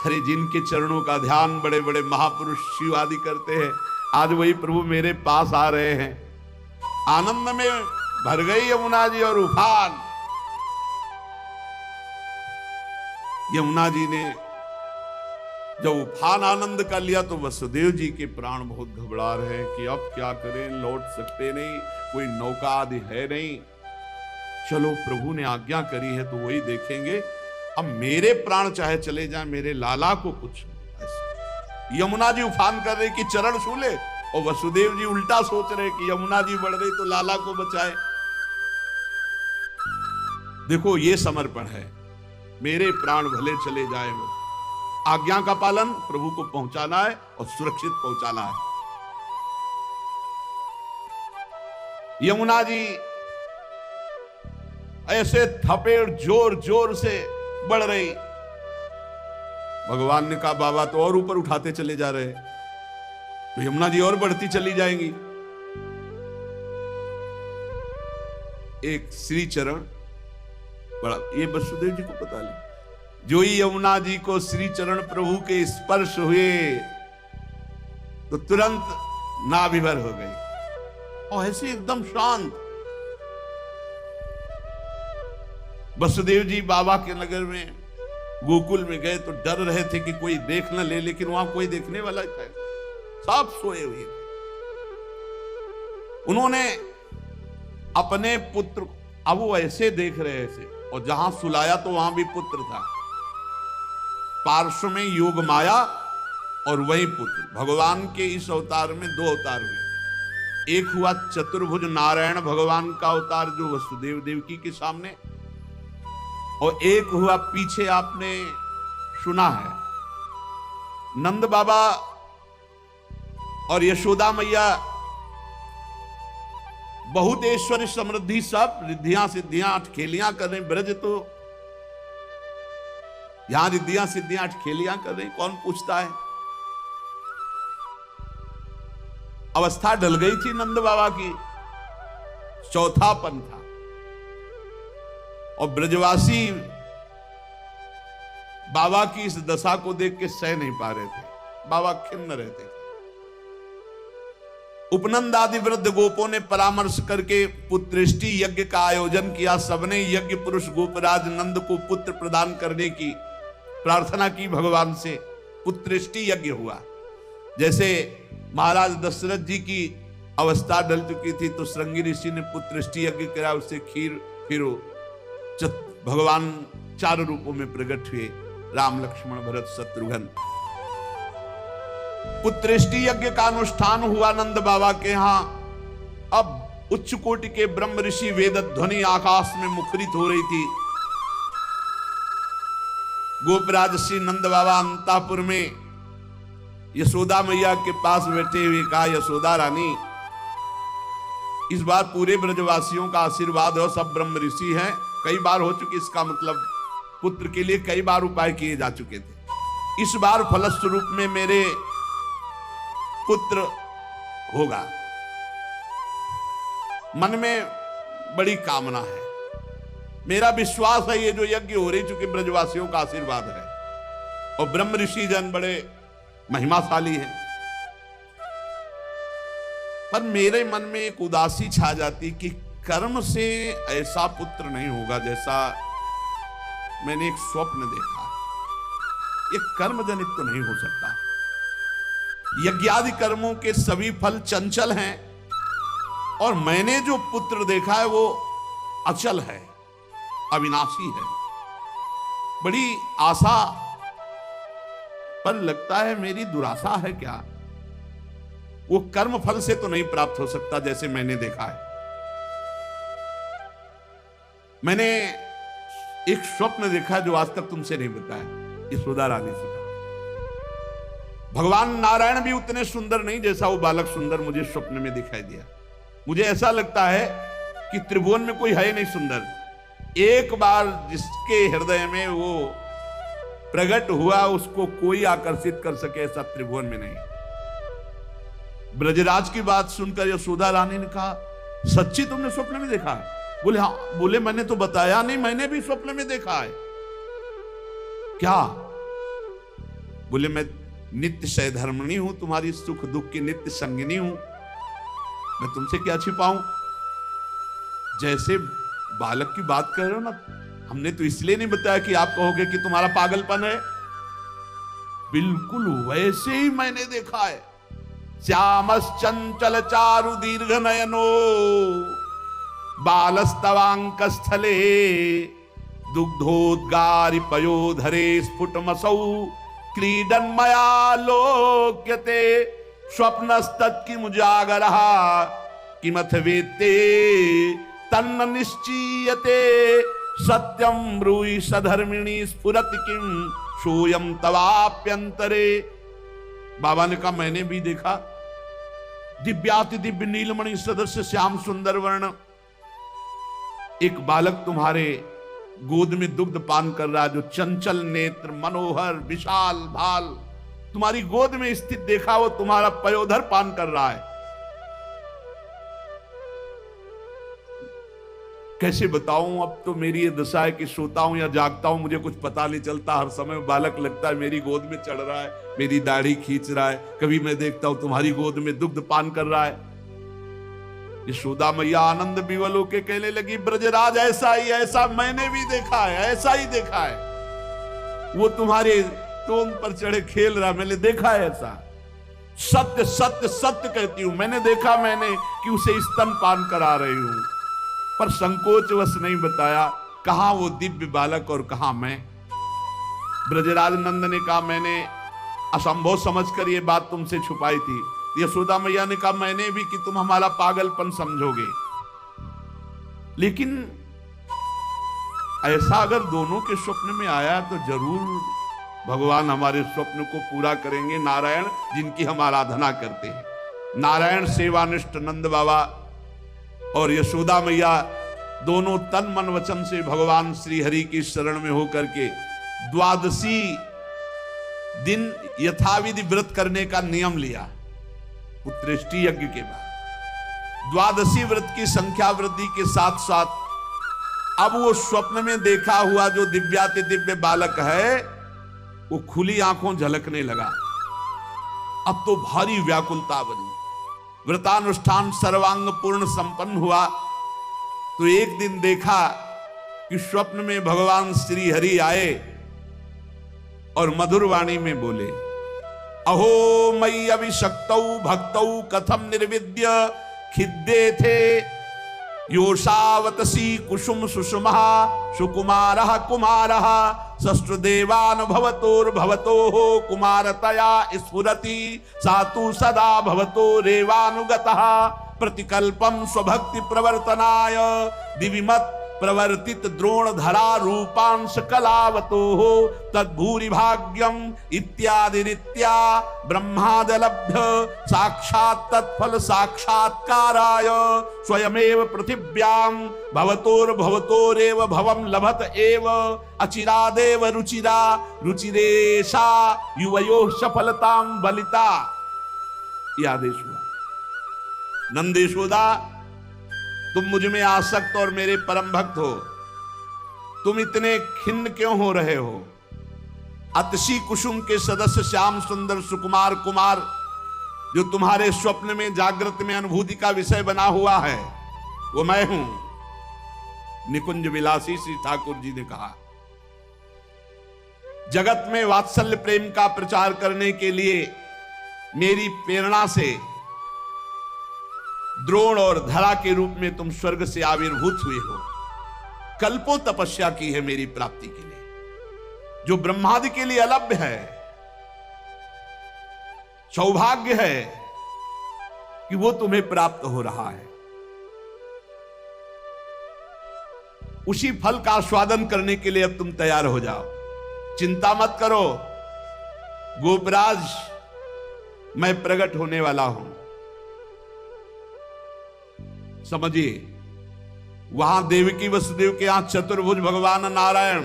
अरे जिनके चरणों का ध्यान बड़े बड़े महापुरुष शिव आदि करते हैं, आज वही प्रभु मेरे पास आ रहे हैं। आनंद में भर गई यमुना जी और उफान। यमुना जी ने जब उफान आनंद का लिया तो वसुदेव जी के प्राण बहुत घबरा रहे हैं कि अब क्या करें, लौट सकते नहीं, कोई नौका आदि है नहीं। चलो प्रभु ने आज्ञा करी है तो वही देखेंगे। अब मेरे प्राण चाहे चले जाएं, मेरे लाला को कुछ ऐसे। यमुना जी उफान कर रहे कि चरण छू ले, और वसुदेव जी उल्टा सोच रहे कि यमुना जी बढ़ रही तो लाला को बचाए। देखो ये समर्पण है, मेरे प्राण भले चले जाए, आज्ञा का पालन प्रभु को पहुंचाना है और सुरक्षित पहुंचाना है। यमुना जी ऐसे थपेड़ जोर जोर से बढ़ रही। भगवान ने कहा बाबा तो और ऊपर उठाते चले जा रहे, तो यमुना जी और बढ़ती चली जाएंगी। एक श्री चरण बड़ा, ये वसुदेव जी को पता नहीं, जो ही यमुना जी को श्री चरण प्रभु के स्पर्श हुए तो तुरंत नाभिभर हो गई और ऐसे एकदम शांत। वसुदेव जी बाबा के नगर में गोकुल में गए तो डर रहे थे कि कोई देख न ले, लेकिन वहां कोई देखने वाला था, सब सोए हुए थे। उन्होंने अपने पुत्र, अब वो ऐसे देख रहे थे, और जहां सुलाया तो वहां भी पुत्र था, पार्श्व में योग माया और वही पुत्र। भगवान के इस अवतार में दो अवतार हुए, एक हुआ चतुर्भुज नारायण भगवान का अवतार जो वसुदेव देवकी के सामने, और एक हुआ पीछे आपने सुना है नंद बाबा और यशोदा मैया बहुत ऐश्वर्य समृद्धि सब रिद्धियां सिद्धियां अटखेलियां कर रहे। ब्रज तो यहां रिद्धियां सिद्धियां अटखेलियां कर रहे, कौन पूछता है। अवस्था ढल गई थी नंद बाबा की, चौथापन था, और ब्रजवासी बाबा की इस दशा को देख के सह नहीं पा रहे थे, बाबा खिन्न रहते थे। उपनंद आदि वृद्ध गोपों ने परामर्श करके पुत्रेष्टि यज्ञ का आयोजन किया। सबने यज्ञ पुरुष गोपराज नंद को पुत्र प्रदान करने की प्रार्थना की भगवान से। पुत्रेष्टि यज्ञ हुआ। जैसे महाराज दशरथ जी की अवस्था डल चुकी थी तो श्रृंगी ऋषि ने पुत्रेष्टि यज्ञ करा, उससे खीर फिरो। भगवान चारों रूपों में प्रकट हुए, राम लक्ष्मण भरत शत्रुघ्न। पुत्रेष्टि यज्ञ का अनुष्ठान हुआ नंद बाबा के यहां। अब उच्च कोटि के ब्रह्म ऋषि वेद ध्वनि आकाश में मुखरित हो रही थी। गोपराज श्री नंद बाबा अंतापुर में यशोदा मैया के पास बैठे हुए कहा, यशोदा रानी इस बार पूरे ब्रजवासियों का आशीर्वाद हो, सब ब्रह्म ऋषि हैं, कई बार हो चुकी, इसका मतलब पुत्र के लिए कई बार उपाय किए जा चुके थे, इस बार फलस्वरूप में मेरे पुत्र होगा। मन में बड़ी कामना है, मेरा विश्वास है ये जो यज्ञ हो रही चूंकि ब्रजवासियों का आशीर्वाद है और ब्रह्म ऋषि जन बड़े महिमाशाली हैं, पर मेरे मन में एक उदासी छा जाती कि कर्म से ऐसा पुत्र नहीं होगा जैसा मैंने एक स्वप्न देखा। ये कर्म जनित तो नहीं हो सकता। यज्ञादि कर्मों के सभी फल चंचल हैं और मैंने जो पुत्र देखा है वो अचल है, अविनाशी है। बड़ी आशा, पर लगता है मेरी दुराशा है क्या। वो कर्म फल से तो नहीं प्राप्त हो सकता जैसे मैंने देखा है। मैंने एक स्वप्न देखा जो आज तक तुमसे नहीं बताया, यशोदा रानी से कहा। भगवान नारायण भी उतने सुंदर नहीं जैसा वो बालक सुंदर मुझे स्वप्न में दिखाई दिया। मुझे ऐसा लगता है कि त्रिभुवन में कोई है नहीं सुंदर। एक बार जिसके हृदय में वो प्रकट हुआ उसको कोई आकर्षित कर सके ऐसा त्रिभुवन में नहीं। ब्रजराज की बात सुनकर यशोदा रानी ने कहा, सच्ची तुमने स्वप्न में देखा है? बोले हाँ। बोले मैंने तो बताया नहीं, मैंने भी स्वप्न में देखा है। क्या? बोले मैं नित्य सहधर्मिणी हूं, तुम्हारी सुख दुख की नित्य संगिनी हूं, मैं तुमसे क्या छिपाऊं। जैसे बालक की बात कर रहे हो ना, हमने तो इसलिए नहीं बताया कि आप कहोगे कि तुम्हारा पागलपन है। बिल्कुल वैसे ही मैंने देखा है। श्यामश्चंचल चारु दीर्घ नयनो बालस्तवांक स्थले दुग्धोद्गारि पयोधरे स्फुटमसौ क्रीडन्मया लोक्यते स्वप्नस्तत्किमुजागरः किमथ वेत्ते तन्न निश्चीयते सत्यं ब्रूहि सधर्मिणी स्फुरति किम सोयम तवाप्यंतरे। बाबा ने कहा मैंने भी देखा, दिव्याति दिव्य नीलमणि सदस्य श्याम सुंदर वर्ण एक बालक तुम्हारे गोद में दुग्ध पान कर रहा, जो चंचल नेत्र मनोहर विशाल भाल तुम्हारी गोद में स्थित देखा, वो तुम्हारा पयोधर पान कर रहा है। कैसे बताऊं, अब तो मेरी ये दशा है कि सोता हूं या जागता हूं मुझे कुछ पता नहीं चलता। हर समय बालक लगता है मेरी गोद में चढ़ रहा है, मेरी दाढ़ी खींच रहा है। कभी मैं देखता हूं तुम्हारी गोद में दुग्ध पान कर रहा है। यशोदा मैया आनंद विवल के कहने लगी, ब्रजराज ऐसा ही, ऐसा मैंने भी देखा है, ऐसा ही देखा है। वो तुम्हारे टोन पर चढ़े खेल रहा, मैंने देखा है ऐसा। सत्य सत्य सत्य कहती हूं, मैंने देखा, मैंने कि उसे स्तन पान करा रही हूं, पर संकोचवश नहीं बताया कहां वो दिव्य बालक और कहां मैं। ब्रजराज नंद ने कहा मैंने असंभव समझकर ये बात तुमसे छुपाई थी। यशोदा मैया ने कहा मैंने भी, कि तुम हमारा पागलपन समझोगे, लेकिन ऐसा अगर दोनों के स्वप्न में आया तो जरूर भगवान हमारे स्वप्न को पूरा करेंगे। नारायण जिनकी हम आराधना करते हैं, नारायण सेवानिष्ठ नंद बाबा और यशोदा मैया दोनों तन मन वचन से भगवान श्री हरि की शरण में होकर के द्वादशी दिन यथाविधि व्रत करने का नियम लिया। पुत्रेष्टि यज्ञ के बाद द्वादशी व्रत की संख्या वृद्धि के साथ साथ अब वो स्वप्न में देखा हुआ जो दिव्याति दिव्य बालक है वो खुली आंखों झलकने लगा। अब तो भारी व्याकुलता बनी। व्रतानुष्ठान सर्वांग पूर्ण संपन्न हुआ तो एक दिन देखा कि स्वप्न में भगवान श्री हरि आए और मधुर वाणी में बोले, अहो मयि अभिषक्तौ भक्तौ कथम निर्विद्य खिद्दे थे योषावतसी कुसुम सुषुमः सुकुमारः कुमारः सष्ट्रदेवान् भवतोर्भवतोः कुमारतया स्फुरति सातु सदा भवतो रेवानुगतः प्रतिकल्पम स्वभक्ति प्रवर्तनाय दिविमत् प्रवर्तित द्रोण धरा रूपांश कलावतो तद्भूरि भाग्यम इत्यादि रीत्या ब्रह्मादलभ्य साक्षात् तत्फल साक्षात्काराय स्वयमेव पृथिव्यां भवतोर्भवतोरेव भवं लभत एव अचिरादेव रुचिरा रुचिरेशा युवयोः सफलतां बलिता। यह आदेश हुआ। नंदेशोदा तुम मुझ में आसक्त और मेरे परम भक्त हो, तुम इतने खिन्न क्यों हो रहे हो? अतसी कुसुम के सदस्य श्याम सुंदर सुकुमार कुमार जो तुम्हारे स्वप्न में जागृत में अनुभूति का विषय बना हुआ है वो मैं हूं। निकुंज विलासी श्री ठाकुर जी ने कहा, जगत में वात्सल्य प्रेम का प्रचार करने के लिए मेरी प्रेरणा से द्रोण और धरा के रूप में तुम स्वर्ग से आविर्भूत हुए हो। कल्पों तपस्या की है मेरी प्राप्ति के लिए, जो ब्रह्मादि के लिए अलभ्य है। सौभाग्य है कि वो तुम्हें प्राप्त हो रहा है। उसी फल का आस्वादन करने के लिए अब तुम तैयार हो जाओ। चिंता मत करो गोपराज, मैं प्रकट होने वाला हूं। समझिए, वहां देवकी वसुदेव के यहां चतुर्भुज भगवान नारायण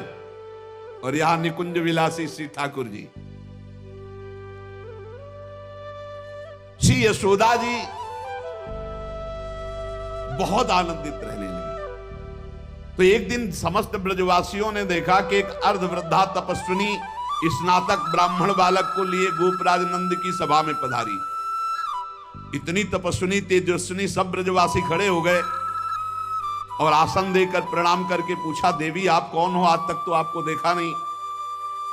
और यहां निकुंज विलासी श्री ठाकुर जी। श्री यशोदा जी बहुत आनंदित रहने लगी। तो एक दिन समस्त ब्रजवासियों ने देखा कि एक अर्धवृद्धा तपस्विनी स्नातक ब्राह्मण बालक को लिए गोपराज नंद की सभा में पधारी। इतनी तपस्विनी तेजस्विनी सब ब्रजवासी खड़े हो गए और आसन देकर प्रणाम करके पूछा, देवी आप कौन हो? आज तक तो आपको देखा नहीं,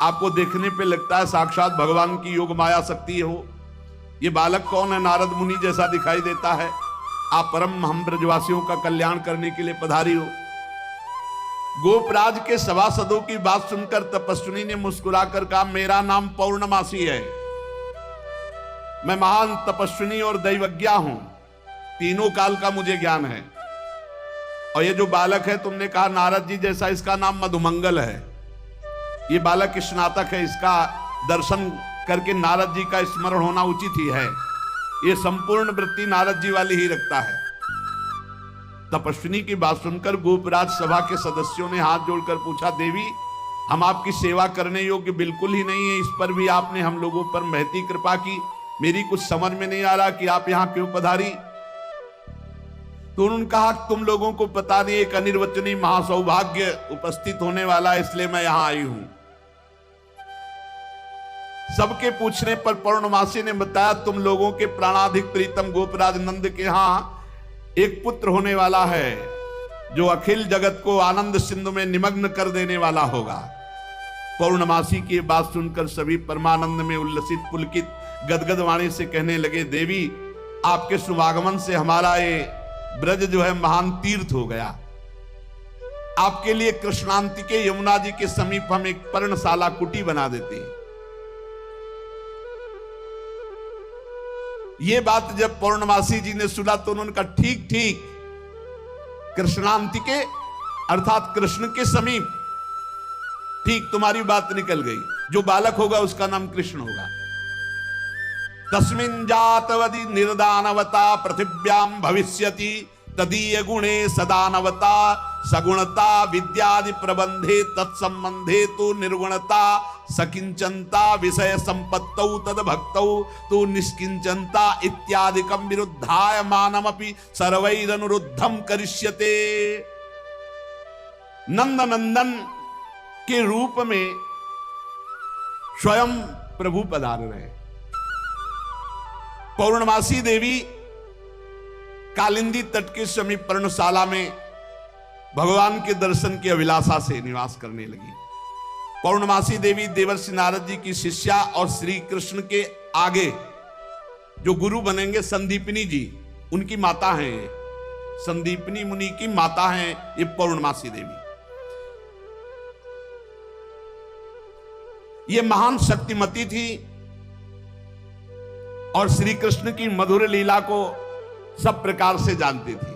आपको देखने पे लगता है साक्षात भगवान की योग माया शक्ति हो। ये बालक कौन है? नारद मुनि जैसा दिखाई देता है। आप परम हम ब्रजवासियों का कल्याण करने के लिए पधारी हो। गोपराज के सभासदों की बात सुनकर तपस्विनी ने मुस्कुराकर कहा, मेरा नाम पौर्णमासी है, मैं महान तपस्विनी और दैवज्ञा हूं, तीनों काल का मुझे ज्ञान है। और ये जो बालक है, तुमने कहा नारद जी जैसा, इसका नाम मधुमंगल है। ये बालक स्नातक है, इसका दर्शन करके नारद जी का स्मरण होना उचित ही है। ये संपूर्ण वृत्ति नारद जी वाली ही रखता है। तपस्विनी की बात सुनकर गोपराज सभा के सदस्यों ने हाथ जोड़कर पूछा, देवी हम आपकी सेवा करने योग्य बिल्कुल ही नहीं है, इस पर भी आपने हम लोगों पर महती कृपा की। मेरी कुछ समझ में नहीं आ रहा कि आप यहां क्यों पधारी। तो उन्होंने कहा, तुम लोगों को पता नहीं, एक अनिर्वचनीय महासौभाग्य उपस्थित होने वाला है, इसलिए मैं यहां आई हूं। सबके पूछने पर पौर्णमासी ने बताया, तुम लोगों के प्राणाधिक प्रीतम गोपराज नंद के यहां एक पुत्र होने वाला है, जो अखिल जगत को आनंद सिंधु में निमग्न कर देने वाला होगा। पौर्णमासी की बात सुनकर सभी परमानंद में उल्लसित पुलकित गदगद वाणी से कहने लगे, देवी आपके शुभागमन से हमारा ये ब्रज जो है महान तीर्थ हो गया। आपके लिए कृष्णांति के यमुना जी के समीप हम एक पर्णशाला कुटी बना देते हैं। ये बात जब पौर्णमासी जी ने सुना तो उन्होंने कहा, ठीक ठीक, कृष्णांति के अर्थात कृष्ण के समीप, ठीक तुम्हारी बात निकल गई। जो बालक होगा उसका नाम कृष्ण होगा। तस्मिन् जातवदि निर्दानवता पृथिव्याम भविष्यति तदीय गुणे सदानवता सगुणता विद्यादि प्रबंधे तत्संबंधे तो निर्गुणता सकिंचनता विषय संपत्तौ तद भक्तौ तो निष्किंचनता इत्यादिकम विरुद्धाय मानमपि सर्वैरनुरुद्धम करिष्यते। नंद नंदन के रूप में स्वयं प्रभु पधार रहे। पौर्णमासी देवी कालिंदी तट के समीप पर्णशाला में भगवान के दर्शन की अभिलाषा से निवास करने लगी। पौर्णमासी देवी देवर्षि नारद जी की शिष्या और श्री कृष्ण के आगे जो गुरु बनेंगे संदीपनी जी, उनकी माता हैं। संदीपनी मुनि की माता हैं ये पौर्णमासी देवी। ये महान शक्तिमती थी और श्री कृष्ण की मधुर लीला को सब प्रकार से जानती थी।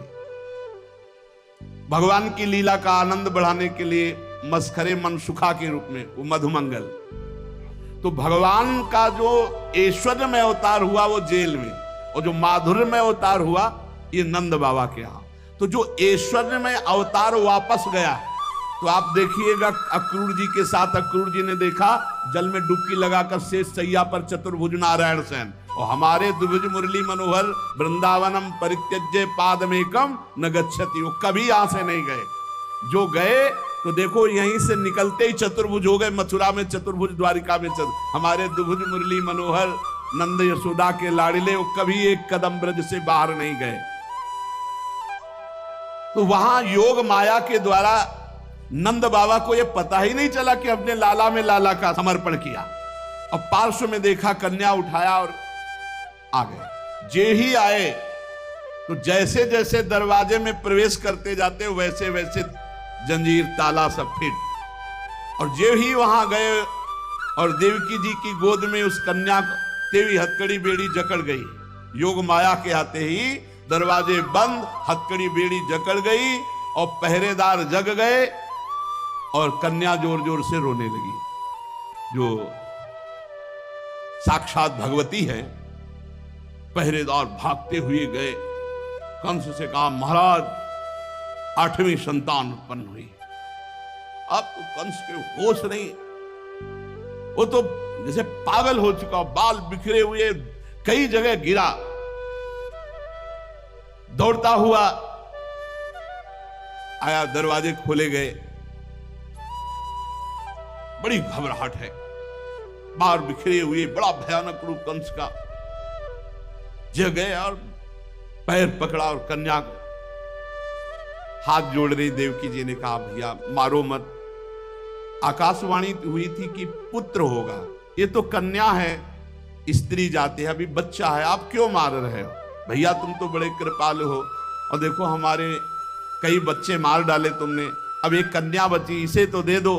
भगवान की लीला का आनंद बढ़ाने के लिए मस्खरे मनसुखा के रूप में वो मधुमंगल। तो भगवान का जो ऐश्वर्य में अवतार हुआ वो जेल में, और जो माधुर्य में अवतार हुआ ये नंद बाबा के यहां। तो जो ऐश्वर्य में अवतार वापस गया, तो आप देखिएगा अक्रूर जी के साथ अक्रूर जी ने देखा जल में डुबकी लगाकर शेष सैया पर चतुर्भुज नारायण सेन, और हमारे द्विभुज मुरली मनोहर वृंदावनम परित्यज्य पादमेकम न गच्छति, वो कभी यहां से नहीं गए। जो गए तो देखो यहीं से निकलते ही चतुर्भुज हो गए। मथुरा में चतुर्भुज, द्वारिका में चतुर्भुज। हमारे द्विभुज मुरली मनोहर नंद यशोदा के लाड़िले, वो कभी एक कदम ब्रज से बाहर नहीं गए। तो वहां योग माया के द्वारा नंद बाबा को यह पता ही नहीं चला कि अपने लाला में लाला का समर्पण किया, और पार्श्व में देखा, कन्या उठाया और आ गए। जे ही आए तो जैसे जैसे दरवाजे में प्रवेश करते जाते वैसे वैसे जंजीर ताला सब फिट, और जे ही वहां गए और देवकी जी की गोद में उस कन्या को तेवी हथकड़ी बेड़ी जकड़ गई। योग माया के आते ही दरवाजे बंद, हथकड़ी बेड़ी जकड़ गई और पहरेदार जग गए, और कन्या जोर जोर से रोने लगी। जो साक्षात भगवती है। पहरेदार भागते हुए गए, कंस से कहा, महाराज 8वीं संतान उत्पन्न हुई। अब तो कंस के होश नहीं, वो तो जैसे पागल हो चुका, बाल बिखरे हुए, कई जगह गिरा, दौड़ता हुआ आया, दरवाजे खोले गए। बड़ी घबराहट है, बाल बिखरे हुए, बड़ा भयानक रूप कंस का। जग गए और पैर पकड़ा और कन्या को हाथ जोड़ रही देवकी जी ने कहा, भैया मारो मत, आकाशवाणी हुई थी कि पुत्र होगा, ये तो कन्या है, स्त्री जाति है, अभी बच्चा है, आप क्यों मार रहे हो? भैया तुम तो बड़े कृपालु हो, और देखो हमारे कई बच्चे मार डाले तुमने, अब एक कन्या बची, इसे तो दे दो,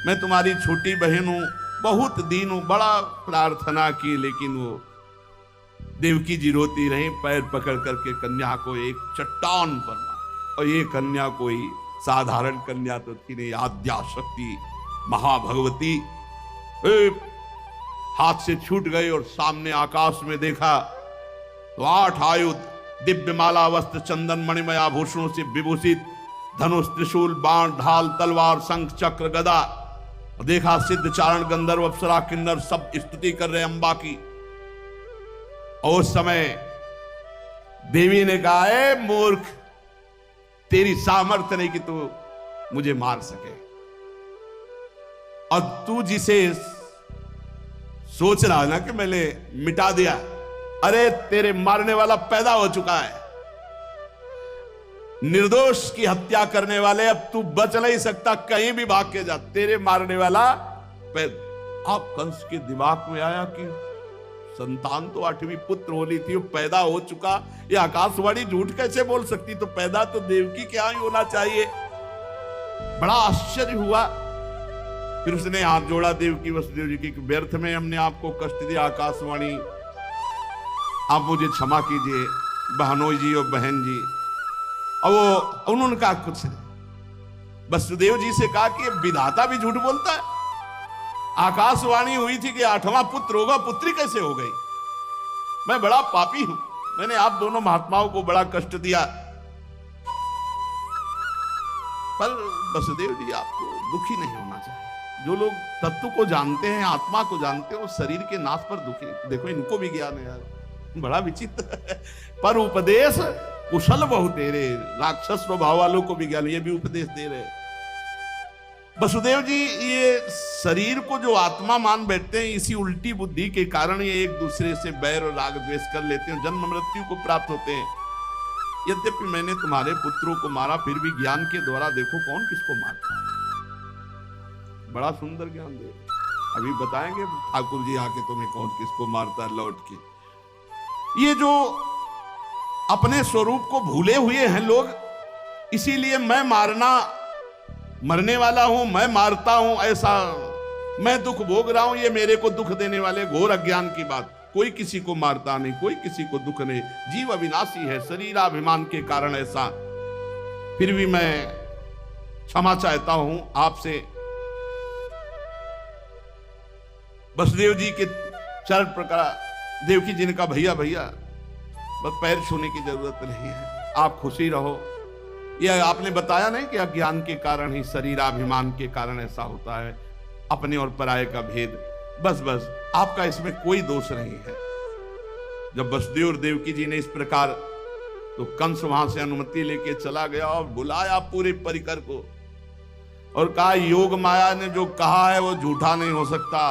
मैं तुम्हारी छोटी बहन हूं, बहुत दीन हूं, बड़ा प्रार्थना की, लेकिन वो देवकी जी रोती रही, पैर पकड़ करके कन्या को एक चट्टान पर मार। और ये कन्या कोई साधारण कन्या तो थी नहीं, आद्या शक्ति महाभगवती। हाथ से छूट गई और सामने आकाश में देखा तो 8 आयुध, दिव्य माला वस्त्र चंदन मणिमय आभूषणों से विभूषित, धनुष त्रिशूल बाण ढाल तलवार शंख चक्र गदा। देखा सिद्ध चारण गंधर्व अप्सरा किन्नर सब स्तुति कर रहे अंबा की। और उस समय देवी ने कहा, है मूर्ख, तेरी सामर्थ्य नहीं कि तू मुझे मार सके, और तू जिसे सोच रहा है ना कि मैंने मिटा दिया, अरे तेरे मारने वाला पैदा हो चुका है। निर्दोष की हत्या करने वाले, अब तू बच नहीं सकता, कहीं भी भाग के जा, तेरे मारने वाला पैदा। अब कंस के दिमाग में आया कि संतान तो 8वीं पुत्र होनी थी, वो पैदा हो चुका, ये आकाशवाणी झूठ कैसे बोल सकती, तो पैदा तो देवकी के यहां ही होना चाहिए। बड़ा आश्चर्य हुआ। फिर उसने हाथ जोड़ा देवकी वसुदेव जी की, व्यर्थ में हमने आपको कष्ट दिया आकाशवाणी, आप मुझे क्षमा कीजिए बहनोई जी और बहन जी। और वो उन्होंने कहा कुछ नहीं, वसुदेव जी से कहा कि विधाता भी झूठ बोलता है, आकाशवाणी हुई थी कि 8वां पुत्र होगा, पुत्री कैसे हो गई? मैं बड़ा पापी हूं, मैंने आप दोनों महात्माओं को बड़ा कष्ट दिया, पर वसुदेव जी आपको दुखी नहीं होना चाहिए। जो लोग तत्व को जानते हैं, आत्मा को जानते हैं, वो शरीर के नाश पर दुखी। देखो इनको भी ज्ञान है यार, बड़ा विचित्र है। पर उपदेश कुशल बहु तेरे, राक्षस स्वभाव वालों को भी ज्ञान, ये भी उपदेश दे रहे। वसुदेव जी ये शरीर को जो आत्मा मान बैठते हैं, इसी उल्टी बुद्धि के कारण ये एक दूसरे से बैर और राग द्वेष कर लेते हैं, जन्म मृत्यु को प्राप्त होते हैं। यद्यपि मैंने तुम्हारे पुत्रों को मारा, फिर भी ज्ञान के द्वारा देखो कौन किसको मारता है। बड़ा सुंदर ज्ञान दे, अभी बताएंगे ठाकुर जी आके तुम्हें कौन किसको मारता है लौट के। ये जो अपने स्वरूप को भूले हुए हैं लोग, इसीलिए मैं मरने वाला हूं, मैं मारता हूं, ऐसा मैं दुख भोग रहा हूं, ये मेरे को दुख देने वाले घोर अज्ञान की बात। कोई किसी को मारता नहीं, कोई किसी को दुख नहीं, जीव अविनाशी है, शरीराभिमान के कारण ऐसा। फिर भी मैं क्षमा चाहता हूं आपसे। वसुदेव जी के चरण प्रकार देवकी जी ने कहा, भैया भैया बस पैर छूने की जरूरत नहीं है, आप खुशी रहो। यह आपने बताया नहीं कि अज्ञान के कारण ही, शरीराभिमान के कारण ऐसा होता है, अपने और पराये का भेद। बस बस आपका इसमें कोई दोष नहीं है। जब वसुदेव और देवकी जी ने इस प्रकार, तो कंस वहां से अनुमति लेके चला गया और बुलाया पूरे परिकर को और कहा, योग माया ने जो कहा है वो झूठा नहीं हो सकता।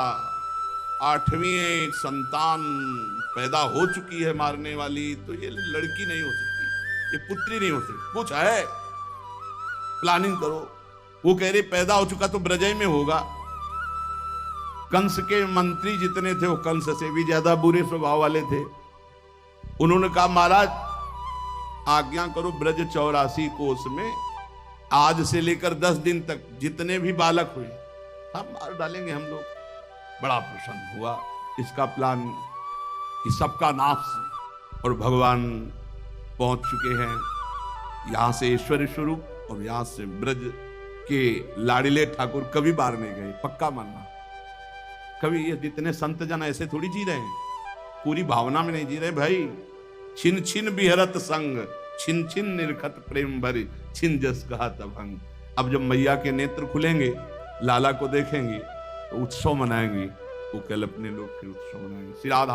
8वीं संतान पैदा हो चुकी है मारने वाली, तो ये लड़की नहीं हो सकती, ये पुत्री नहीं हो सकती, कुछ है, प्लानिंग करो। वो कह रहे पैदा हो चुका तो ब्रजय में होगा। कंस के मंत्री जितने थे वो कंस से भी ज्यादा बुरे स्वभाव वाले थे। उन्होंने कहा, महाराज आज्ञा करो, ब्रज 84 कोस में आज से लेकर 10 दिन तक जितने भी बालक हुए सब मार डालेंगे हम लोग। बड़ा प्रसन्न हुआ इसका प्लान कि सबका नाश, और भगवान पहुंच चुके हैं यहां से ईश्वर स्वरूप, और यहां से ब्रज के लाड़िले ठाकुर कभी बाहर नहीं गए, पक्का मानना। कभी ये जितने संत जन ऐसे थोड़ी जी रहे हैं, पूरी भावना में नहीं जी रहे भाई। छिन छिन बिहरत संग, छिन छिन निरखत प्रेम भरी, छिन जस कहा तभंग। अब जब मैया के नेत्र खुलेंगे, लाला को देखेंगे तो उत्सव मनाएंगे, वो कल अपने लोग फिर उत्सव मनाएंगे। श्री राधा